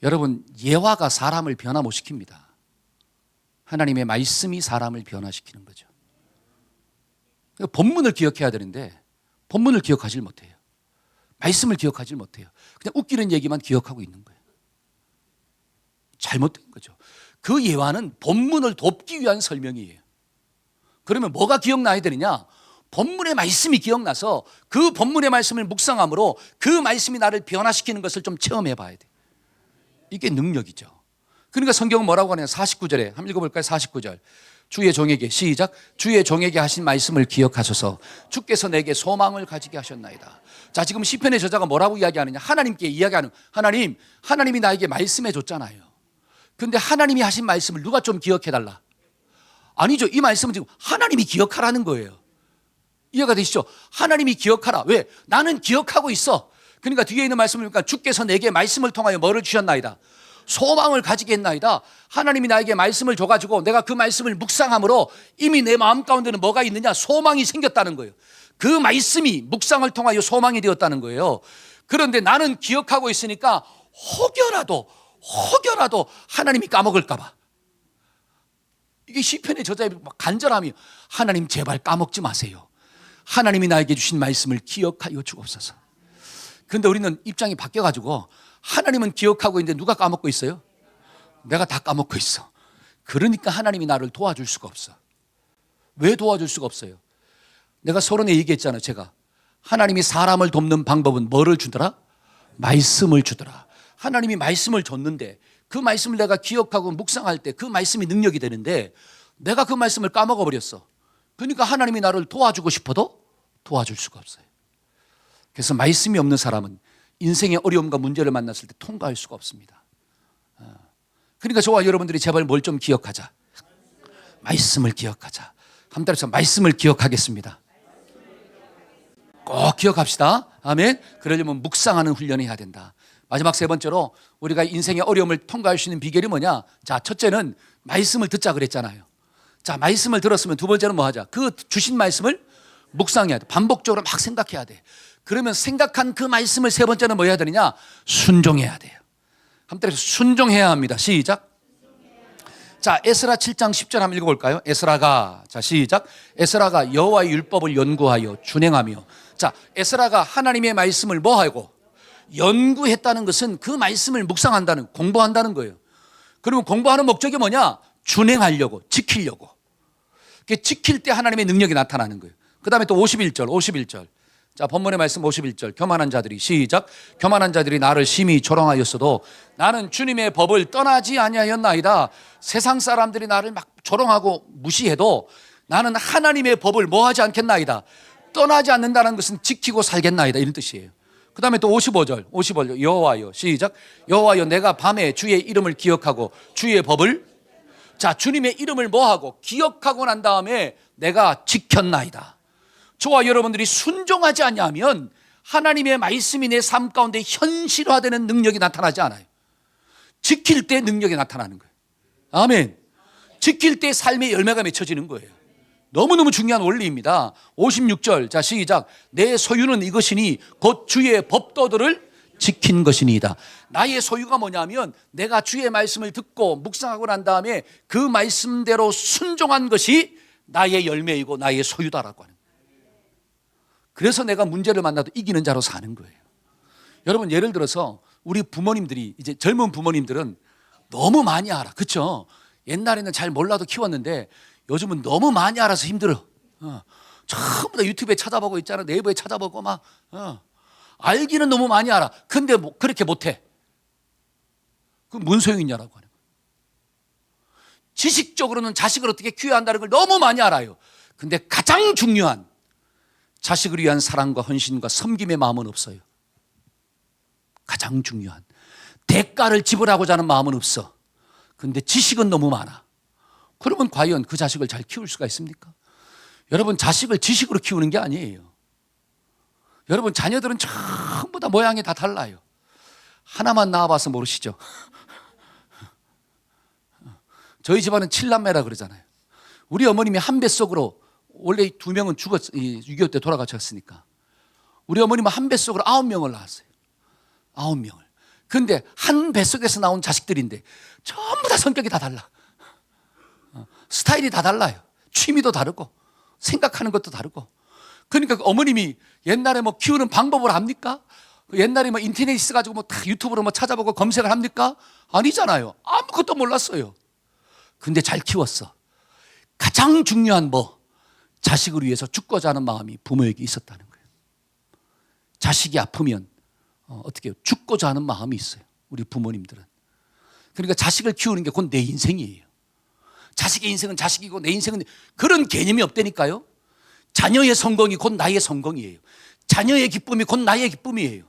여러분, 예화가 사람을 변화 못 시킵니다. 하나님의 말씀이 사람을 변화시키는 거죠. 본문을 기억해야 되는데 본문을 기억하지 못해요. 말씀을 기억하지 못해요. 그냥 웃기는 얘기만 기억하고 있는 거예요. 잘못된 거죠. 그 예화는 본문을 돕기 위한 설명이에요. 그러면 뭐가 기억나야 되느냐? 본문의 말씀이 기억나서 그 본문의 말씀을 묵상함으로 그 말씀이 나를 변화시키는 것을 좀 체험해 봐야 돼. 이게 능력이죠. 그러니까 성경은 뭐라고 하냐? 49절에 한번 읽어볼까요? 49절. 주의 종에게 시작. 주의 종에게 하신 말씀을 기억하소서. 주께서 내게 소망을 가지게 하셨나이다. 자, 지금 시편의 저자가 뭐라고 이야기하느냐? 하나님께 이야기하는, 하나님이 나에게 말씀해 줬잖아요. 근데 하나님이 하신 말씀을 누가 좀 기억해 달라? 아니죠. 이 말씀은 지금 하나님이 기억하라는 거예요. 이해가 되시죠? 하나님이 기억하라. 왜? 나는 기억하고 있어. 그러니까 뒤에 있는 말씀을 보니까 주께서 내게 말씀을 통하여 뭐를 주셨나이다? 소망을 가지게 했나이다. 하나님이 나에게 말씀을 줘가지고 내가 그 말씀을 묵상함으로 이미 내 마음 가운데는 뭐가 있느냐? 소망이 생겼다는 거예요. 그 말씀이 묵상을 통하여 소망이 되었다는 거예요. 그런데 나는 기억하고 있으니까 혹여라도 하나님이 까먹을까 봐. 이게 시편의 저자의 간절함이, 하나님 제발 까먹지 마세요. 하나님이 나에게 주신 말씀을 기억하여 주옵소서. 그런데 우리는 입장이 바뀌어가지고 하나님은 기억하고 있는데 누가 까먹고 있어요? 내가 다 까먹고 있어. 그러니까 하나님이 나를 도와줄 수가 없어. 왜 도와줄 수가 없어요? 내가 서론에 얘기했잖아요. 제가 하나님이 사람을 돕는 방법은 뭐를 주더라? 말씀을 주더라. 하나님이 말씀을 줬는데 그 말씀을 내가 기억하고 묵상할 때 그 말씀이 능력이 되는데 내가 그 말씀을 까먹어 버렸어. 그러니까 하나님이 나를 도와주고 싶어도 도와줄 수가 없어요. 그래서 말씀이 없는 사람은 인생의 어려움과 문제를 만났을 때 통과할 수가 없습니다. 그러니까 저와 여러분들이 제발 뭘 좀 기억하자. 말씀을 기억하자. 한 달에서 말씀을 기억하겠습니다. 꼭 기억합시다. 아멘. 그러려면 묵상하는 훈련을 해야 된다. 마지막 세 번째로 우리가 인생의 어려움을 통과할 수 있는 비결이 뭐냐? 자, 첫째는 말씀을 듣자 그랬잖아요. 자, 말씀을 들었으면 두 번째는 뭐 하자? 그 주신 말씀을 묵상해야 돼. 반복적으로 막 생각해야 돼. 그러면 생각한 그 말씀을 세 번째는 뭐 해야 되느냐? 순종해야 돼요. 한번 순종해야 합니다. 시작. 자, 에스라 7장 10절 한번 읽어볼까요? 에스라가, 자, 시작. 에스라가 여호와의 율법을 연구하여 준행하며. 자, 에스라가 하나님의 말씀을 뭐 하고? 연구했다는 것은 그 말씀을 묵상한다는, 공부한다는 거예요. 그러면 공부하는 목적이 뭐냐? 준행하려고, 지키려고. 지킬 때 하나님의 능력이 나타나는 거예요. 그 다음에 또 51절. 자, 본문의 말씀 51절. 교만한 자들이, 시작. 교만한 자들이 나를 심히 조롱하였어도 나는 주님의 법을 떠나지 아니하였나이다. 세상 사람들이 나를 막 조롱하고 무시해도 나는 하나님의 법을 뭐 하지 않겠나이다. 떠나지 않는다는 것은 지키고 살겠나이다. 이런 뜻이에요. 그 다음에 또 55절. 여호와여, 시작. 여호와여, 내가 밤에 주의 이름을 기억하고 주의 법을, 자, 주님의 이름을 뭐 하고? 기억하고 난 다음에 내가 지켰나이다. 저와 여러분들이 순종하지 않냐면 하나님의 말씀이 내 삶 가운데 현실화되는 능력이 나타나지 않아요. 지킬 때 능력이 나타나는 거예요. 아멘. 지킬 때 삶의 열매가 맺혀지는 거예요. 너무너무 중요한 원리입니다. 56절, 자, 시작. 내 소유는 이것이니 곧 주의 법도들을 지킨 것이니이다. 나의 소유가 뭐냐면 내가 주의 말씀을 듣고 묵상하고 난 다음에 그 말씀대로 순종한 것이 나의 열매이고 나의 소유다라고 하는 거예요. 그래서 내가 문제를 만나도 이기는 자로 사는 거예요. 여러분, 예를 들어서 우리 부모님들이, 이제 젊은 부모님들은 너무 많이 알아. 그렇죠? 옛날에는 잘 몰라도 키웠는데 요즘은 너무 많이 알아서 힘들어. 전부 다 유튜브에 찾아보고 있잖아. 네이버에 찾아보고 막 알기는 너무 많이 알아. 근데 뭐 그렇게 못해. 그럼 뭔 소용이 있냐라고 하는 거예요. 지식적으로는 자식을 어떻게 키워야 한다는 걸 너무 많이 알아요. 근데 가장 중요한 자식을 위한 사랑과 헌신과 섬김의 마음은 없어요. 가장 중요한 대가를 지불하고자 하는 마음은 없어. 근데 지식은 너무 많아. 그러면 과연 그 자식을 잘 키울 수가 있습니까? 여러분, 자식을 지식으로 키우는 게 아니에요. 여러분, 자녀들은 전부 다 모양이 다 달라요. 하나만 낳아봐서 모르시죠? 저희 집안은 7남매라 그러잖아요. 우리 어머님이 한 뱃속으로, 원래 2명은 6.25 때 돌아가셨으니까 우리 어머님은 한 뱃속으로 9명을 낳았어요. 9명을. 근데 한 뱃속에서 나온 자식들인데 전부 다 성격이 다 달라. 스타일이 다 달라요. 취미도 다르고 생각하는 것도 다르고. 그러니까 어머님이 옛날에 뭐 키우는 방법을 압니까? 옛날에 뭐 인터넷 있어가지고 뭐 다 유튜브로 뭐 찾아보고 검색을 합니까? 아니잖아요. 아무것도 몰랐어요. 근데 잘 키웠어. 가장 중요한 자식을 위해서 죽고자 하는 마음이 부모에게 있었다는 거예요. 자식이 아프면 어떻게 해요? 죽고자 하는 마음이 있어요. 우리 부모님들은. 그러니까 자식을 키우는 게 곧 내 인생이에요. 자식의 인생은 자식이고 내 인생은, 그런 개념이 없다니까요. 자녀의 성공이 곧 나의 성공이에요. 자녀의 기쁨이 곧 나의 기쁨이에요.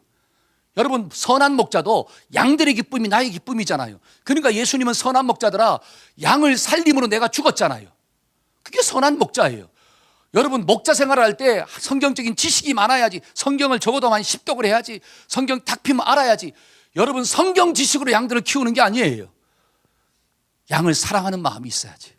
여러분, 선한 목자도 양들의 기쁨이 나의 기쁨이잖아요. 그러니까 예수님은 선한 목자들아, 양을 살림으로 내가 죽었잖아요. 그게 선한 목자예요. 여러분, 목자 생활을 할 때 성경적인 지식이 많아야지. 성경을 적어도 한 10독을 해야지. 성경 딱 피면 알아야지. 여러분, 성경 지식으로 양들을 키우는 게 아니에요. 양을 사랑하는 마음이 있어야지.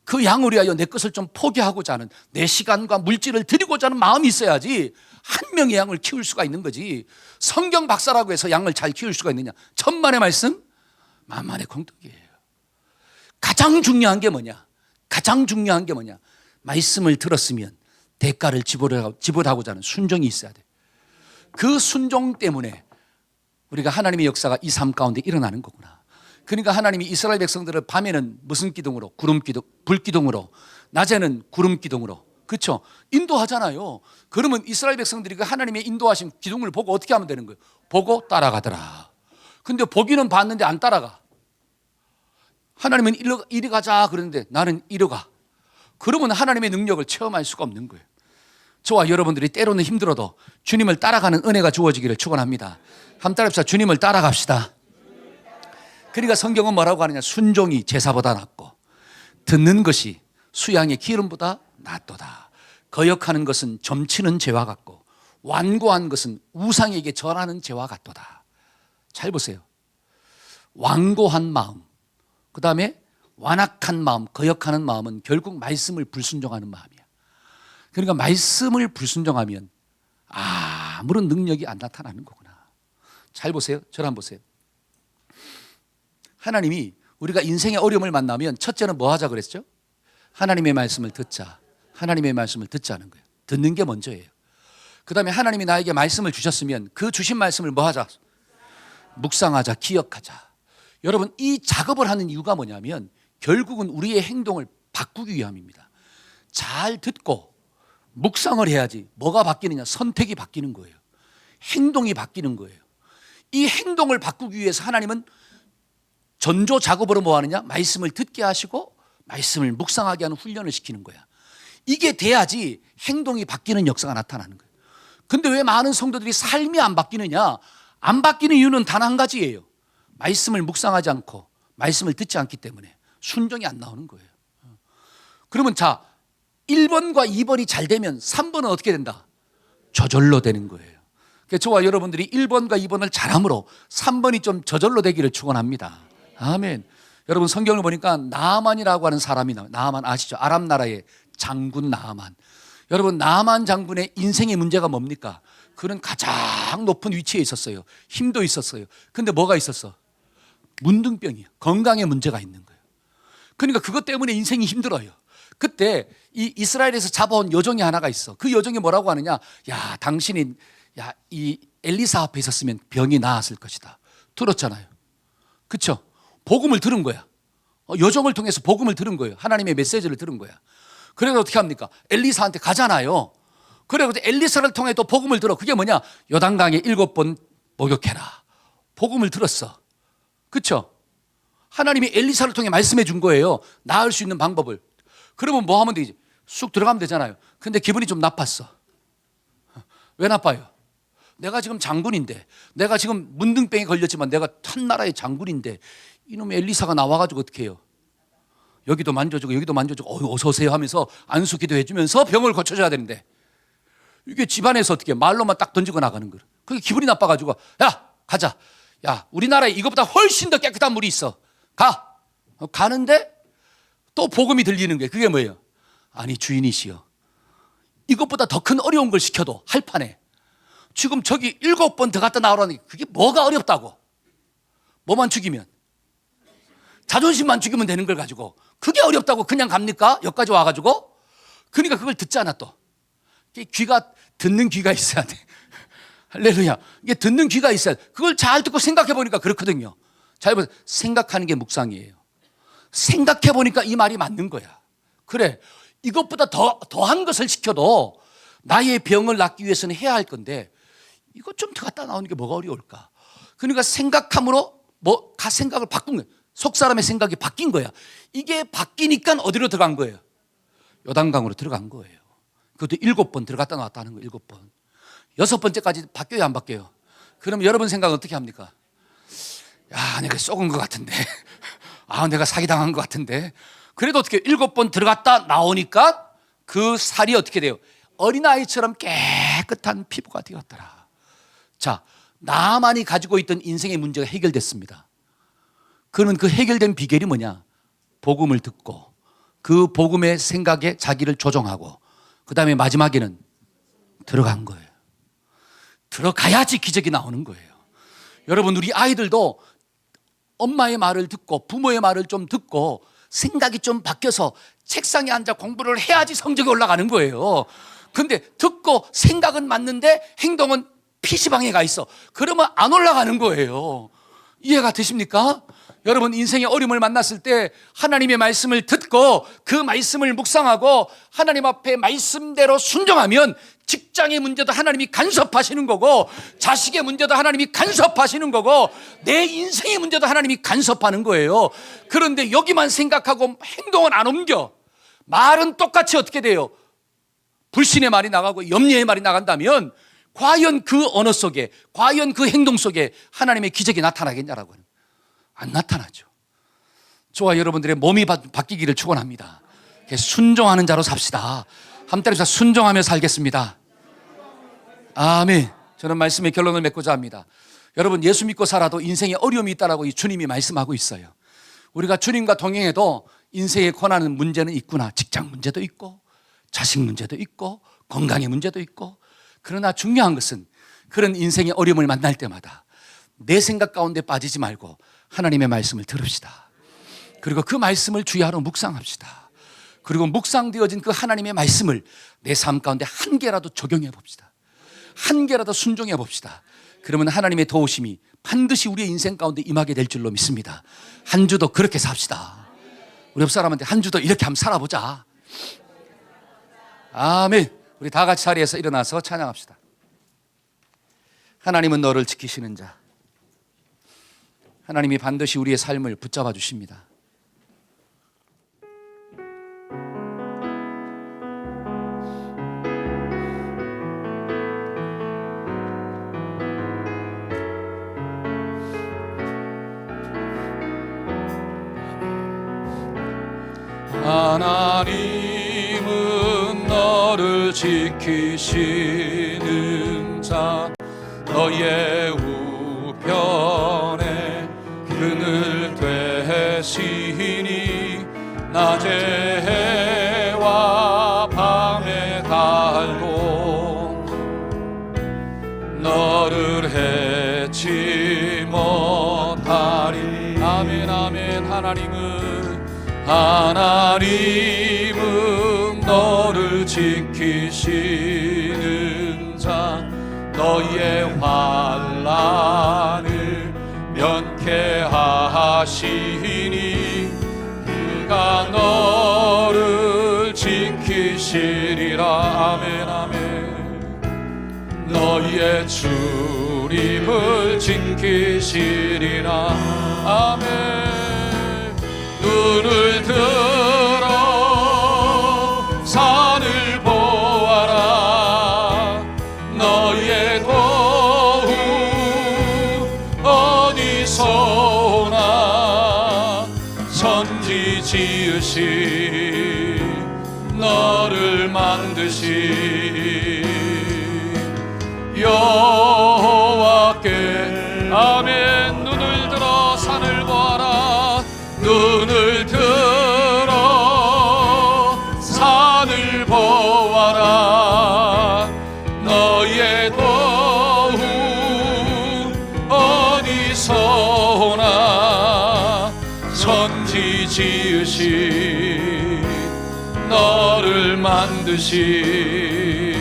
그 양을 위하여 내 것을 좀 포기하고자 하는, 내 시간과 물질을 드리고자 하는 마음이 있어야지 한 명의 양을 키울 수가 있는 거지. 성경 박사라고 해서 양을 잘 키울 수가 있느냐? 천만의 말씀, 만만의 공덕이에요. 가장 중요한 게 뭐냐? 말씀을 들었으면 대가를 지불하고자 하는 순종이 있어야 돼. 그 순종 때문에 우리가 하나님의 역사가 이 삶 가운데 일어나는 거구나. 그러니까 하나님이 이스라엘 백성들을 밤에는 무슨 기둥으로? 구름기둥, 불기둥으로, 낮에는 구름기둥으로, 그렇죠? 인도하잖아요. 그러면 이스라엘 백성들이 그 하나님의 인도하신 기둥을 보고 어떻게 하면 되는 거예요? 보고 따라가더라. 근데 보기는 봤는데 안 따라가. 하나님은 이리 가자 그러는데 나는 이리 가. 그러면 하나님의 능력을 체험할 수가 없는 거예요. 저와 여러분들이 때로는 힘들어도 주님을 따라가는 은혜가 주어지기를 축원합니다. 한번 따라합시다. 주님을 따라갑시다. 그러니까 성경은 뭐라고 하느냐, 순종이 제사보다 낫고 듣는 것이 수양의 기름보다 낫도다. 거역하는 것은 점치는 죄와 같고 완고한 것은 우상에게 절하는 죄와 같도다. 잘 보세요. 완고한 마음, 그 다음에 완악한 마음, 거역하는 마음은 결국 말씀을 불순종하는 마음이야. 그러니까 말씀을 불순종하면 아무런 능력이 안 나타나는 거구나. 잘 보세요. 저를 한번 보세요. 하나님이 우리가 인생의 어려움을 만나면 첫째는 뭐 하자 그랬죠? 하나님의 말씀을 듣자. 하나님의 말씀을 듣자는 거예요. 듣는 게 먼저예요. 그 다음에 하나님이 나에게 말씀을 주셨으면 그 주신 말씀을 뭐 하자? 묵상하자, 기억하자. 여러분, 이 작업을 하는 이유가 뭐냐면 결국은 우리의 행동을 바꾸기 위함입니다. 잘 듣고 묵상을 해야지 뭐가 바뀌느냐? 선택이 바뀌는 거예요. 행동이 바뀌는 거예요. 이 행동을 바꾸기 위해서 하나님은 전조 작업으로 뭐 하느냐? 말씀을 듣게 하시고 말씀을 묵상하게 하는 훈련을 시키는 거야. 이게 돼야지 행동이 바뀌는 역사가 나타나는 거예요. 근데 왜 많은 성도들이 삶이 안 바뀌느냐? 안 바뀌는 이유는 단 한 가지예요. 말씀을 묵상하지 않고 말씀을 듣지 않기 때문에 순종이 안 나오는 거예요. 그러면 자, 1번과 2번이 잘 되면 3번은 어떻게 된다? 저절로 되는 거예요. 그래서 저와 여러분들이 1번과 2번을 잘함으로 3번이 좀 저절로 되기를 축원합니다. 아멘. 여러분, 성경을 보니까 나아만이라고 하는 사람이 나와요. 나아만 아시죠? 아람 나라의 장군 나아만. 여러분, 나아만 장군의 인생의 문제가 뭡니까? 그는 가장 높은 위치에 있었어요. 힘도 있었어요. 근데 뭐가 있었어? 문둥병이에요. 건강에 문제가 있는 거예요. 그러니까 그것 때문에 인생이 힘들어요. 그때 이 이스라엘에서 잡아온 여종이 하나가 있어. 그 여종이 뭐라고 하느냐? 야, 당신이 이 엘리사 앞에 있었으면 병이 나았을 것이다. 들었잖아요. 그렇죠? 복음을 들은 거야. 여종을 통해서 복음을 들은 거예요. 하나님의 메시지를 들은 거야. 그래서 어떻게 합니까? 엘리사한테 가잖아요. 그래서 엘리사를 통해 또 복음을 들어. 그게 뭐냐? 요단강에 7번 목욕해라. 복음을 들었어. 그렇죠? 하나님이 엘리사를 통해 말씀해 준 거예요. 나을 수 있는 방법을. 그러면 뭐 하면 되지? 쑥 들어가면 되잖아요. 근데 기분이 좀 나빴어. 왜 나빠요? 내가 지금 장군인데, 내가 지금 문둥병에 걸렸지만 내가 한 나라의 장군인데 이놈의 엘리사가 나와가지고 어떻게 해요? 여기도 만져주고 여기도 만져주고 어서 오세요 하면서 안수 기도해 주면서 병을 고쳐줘야 되는데 이게 집안에서 어떻게 말로만 딱 던지고 나가는 거예요. 그게 기분이 나빠가지고 야 가자. 야, 우리나라에 이것보다 훨씬 더 깨끗한 물이 있어. 가. 가는데 또 복음이 들리는 거예요. 그게 뭐예요? 아니 주인이시여, 이것보다 더 큰 어려운 걸 시켜도 할 판에 지금 저기 7번 더 갔다 나오라는 게 그게 뭐가 어렵다고. 뭐만 죽이면, 자존심만 죽이면 되는 걸 가지고 그게 어렵다고 그냥 갑니까? 여기까지 와가지고. 그러니까 그걸 듣잖아. 또 귀가, 듣는 귀가 있어야 돼. 할렐루야. 이게 듣는 귀가 있어야 돼. 그걸 잘 듣고 생각해 보니까 그렇거든요. 잘 보세요. 생각하는 게 묵상이에요. 생각해 보니까 이 말이 맞는 거야. 그래, 이것보다 더한 것을 시켜도 나의 병을 낫기 위해서는 해야 할 건데 이것 좀 더 갖다 나오는 게 뭐가 어려울까? 그러니까 생각함으로 생각을 바꾼 거예요. 속 사람의 생각이 바뀐 거야. 이게 바뀌니까 어디로 들어간 거예요? 요단강으로 들어간 거예요. 그것도 7번 들어갔다 나왔다는 거예요. 7번. 6번째까지 바뀌어요, 안 바뀌어요? 그럼 여러분 생각은 어떻게 합니까? 야, 내가 속은 것 같은데. 내가 사기당한 것 같은데. 그래도 어떻게 7번 들어갔다 나오니까 그 살이 어떻게 돼요? 어린아이처럼 깨끗한 피부가 되었더라. 자, 나만이 가지고 있던 인생의 문제가 해결됐습니다. 그는 그 해결된 비결이 뭐냐? 복음을 듣고 그 복음의 생각에 자기를 조정하고 그 다음에 마지막에는 들어간 거예요. 들어가야지 기적이 나오는 거예요. 여러분, 우리 아이들도 엄마의 말을 듣고 부모의 말을 좀 듣고 생각이 좀 바뀌어서 책상에 앉아 공부를 해야지 성적이 올라가는 거예요. 근데 듣고 생각은 맞는데 행동은 PC방에 가 있어. 그러면 안 올라가는 거예요. 이해가 되십니까? 여러분 인생의 어려움을 만났을 때 하나님의 말씀을 듣고 그 말씀을 묵상하고 하나님 앞에 말씀대로 순종하면 직장의 문제도 하나님이 간섭하시는 거고, 자식의 문제도 하나님이 간섭하시는 거고, 내 인생의 문제도 하나님이 간섭하는 거예요. 그런데 여기만 생각하고 행동은 안 옮겨. 말은 똑같이 어떻게 돼요? 불신의 말이 나가고 염려의 말이 나간다면 과연 그 언어 속에, 과연 그 행동 속에 하나님의 기적이 나타나겠냐라고 하는, 안 나타나죠. 저와 여러분들의 몸이 바뀌기를 축원합니다. 순종하는 자로 삽시다. 한때에서 순종하며 살겠습니다. 아멘. 저는 말씀의 결론을 맺고자 합니다. 여러분, 예수 믿고 살아도 인생에 어려움이 있다라고 이 주님이 말씀하고 있어요. 우리가 주님과 동행해도 인생에 권하는 문제는 있구나. 직장 문제도 있고, 자식 문제도 있고, 건강의 문제도 있고. 그러나 중요한 것은 그런 인생의 어려움을 만날 때마다 내 생각 가운데 빠지지 말고 하나님의 말씀을 들읍시다. 그리고 그 말씀을 주야로 묵상합시다. 그리고 묵상되어진 그 하나님의 말씀을 내 삶 가운데 한 개라도 적용해 봅시다. 한 개라도 순종해 봅시다. 그러면 하나님의 도우심이 반드시 우리의 인생 가운데 임하게 될 줄로 믿습니다. 한 주도 그렇게 삽시다. 우리 옆 사람한테 한 주도 이렇게 한번 살아보자. 아멘. 우리 다 같이 자리에서 일어나서 찬양합시다. 하나님은 너를 지키시는 자. 하나님이 반드시 우리의 삶을 붙잡아 주십니다. 하나님은 너를 지키시는 자, 너의 우편에 그늘 되시니 낮에 해와 밤에 달도 너를 해치 못하리. 아멘 아멘. 하나님은 너를 지키시는 자, 너의 환난을 면케 하시니 그가 너를 지키시리라. 아멘 아멘. 너의 출입을 지키시리라. 아멘. 눈을 들어 산을 보아라. 너의 도움 어디서 오나. 천지 지으신 너를 만드신 여호와께. 아멘. 눈을 들어 산을 보아라. 눈을 들어 산을 보아라. 너의 도움 어디서 오나. 천지 지으신 너를 만드신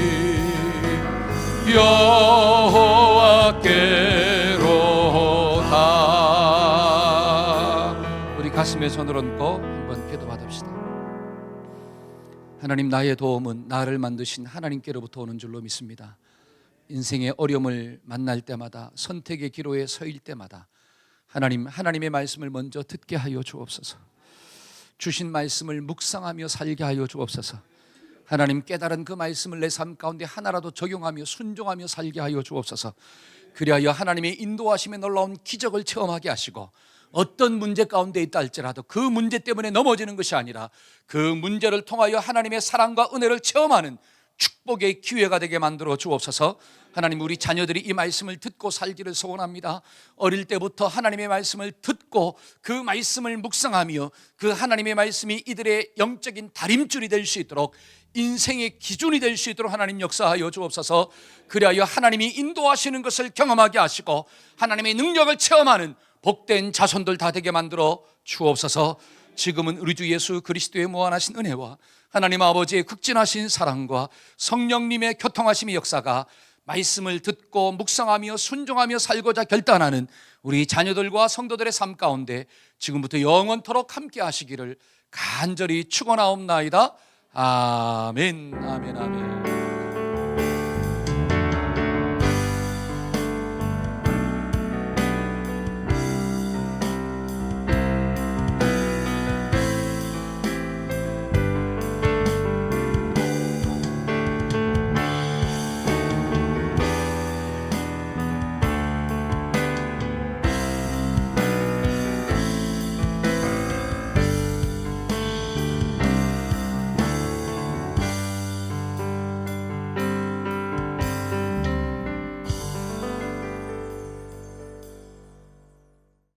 여호와께로다. 우리 가슴에 손을 얹고 한번 기도받읍시다. 하나님, 나의 도움은 나를 만드신 하나님께로부터 오는 줄로 믿습니다. 인생의 어려움을 만날 때마다, 선택의 기로에 서일 때마다 하나님의 말씀을 먼저 듣게 하여 주옵소서. 주신 말씀을 묵상하며 살게 하여 주옵소서. 하나님, 깨달은 그 말씀을 내 삶 가운데 하나라도 적용하며 순종하며 살게 하여 주옵소서. 그리하여 하나님의 인도하심에 놀라운 기적을 체험하게 하시고, 어떤 문제 가운데 있다 할지라도 그 문제 때문에 넘어지는 것이 아니라 그 문제를 통하여 하나님의 사랑과 은혜를 체험하는 축복의 기회가 되게 만들어 주옵소서. 하나님, 우리 자녀들이 이 말씀을 듣고 살기를 소원합니다. 어릴 때부터 하나님의 말씀을 듣고 그 말씀을 묵상하며 그 하나님의 말씀이 이들의 영적인 다림줄이 될 수 있도록, 인생의 기준이 될 수 있도록 하나님 역사하여 주옵소서. 그리하여 하나님이 인도하시는 것을 경험하게 하시고 하나님의 능력을 체험하는 복된 자손들 다 되게 만들어 주옵소서. 지금은 우리 주 예수 그리스도의 무한하신 은혜와 하나님 아버지의 극진하신 사랑과 성령님의 교통하심의 역사가 말씀을 듣고 묵상하며 순종하며 살고자 결단하는 우리 자녀들과 성도들의 삶 가운데 지금부터 영원토록 함께 하시기를 간절히 축원하옵나이다. 아멘, 아멘, 아멘.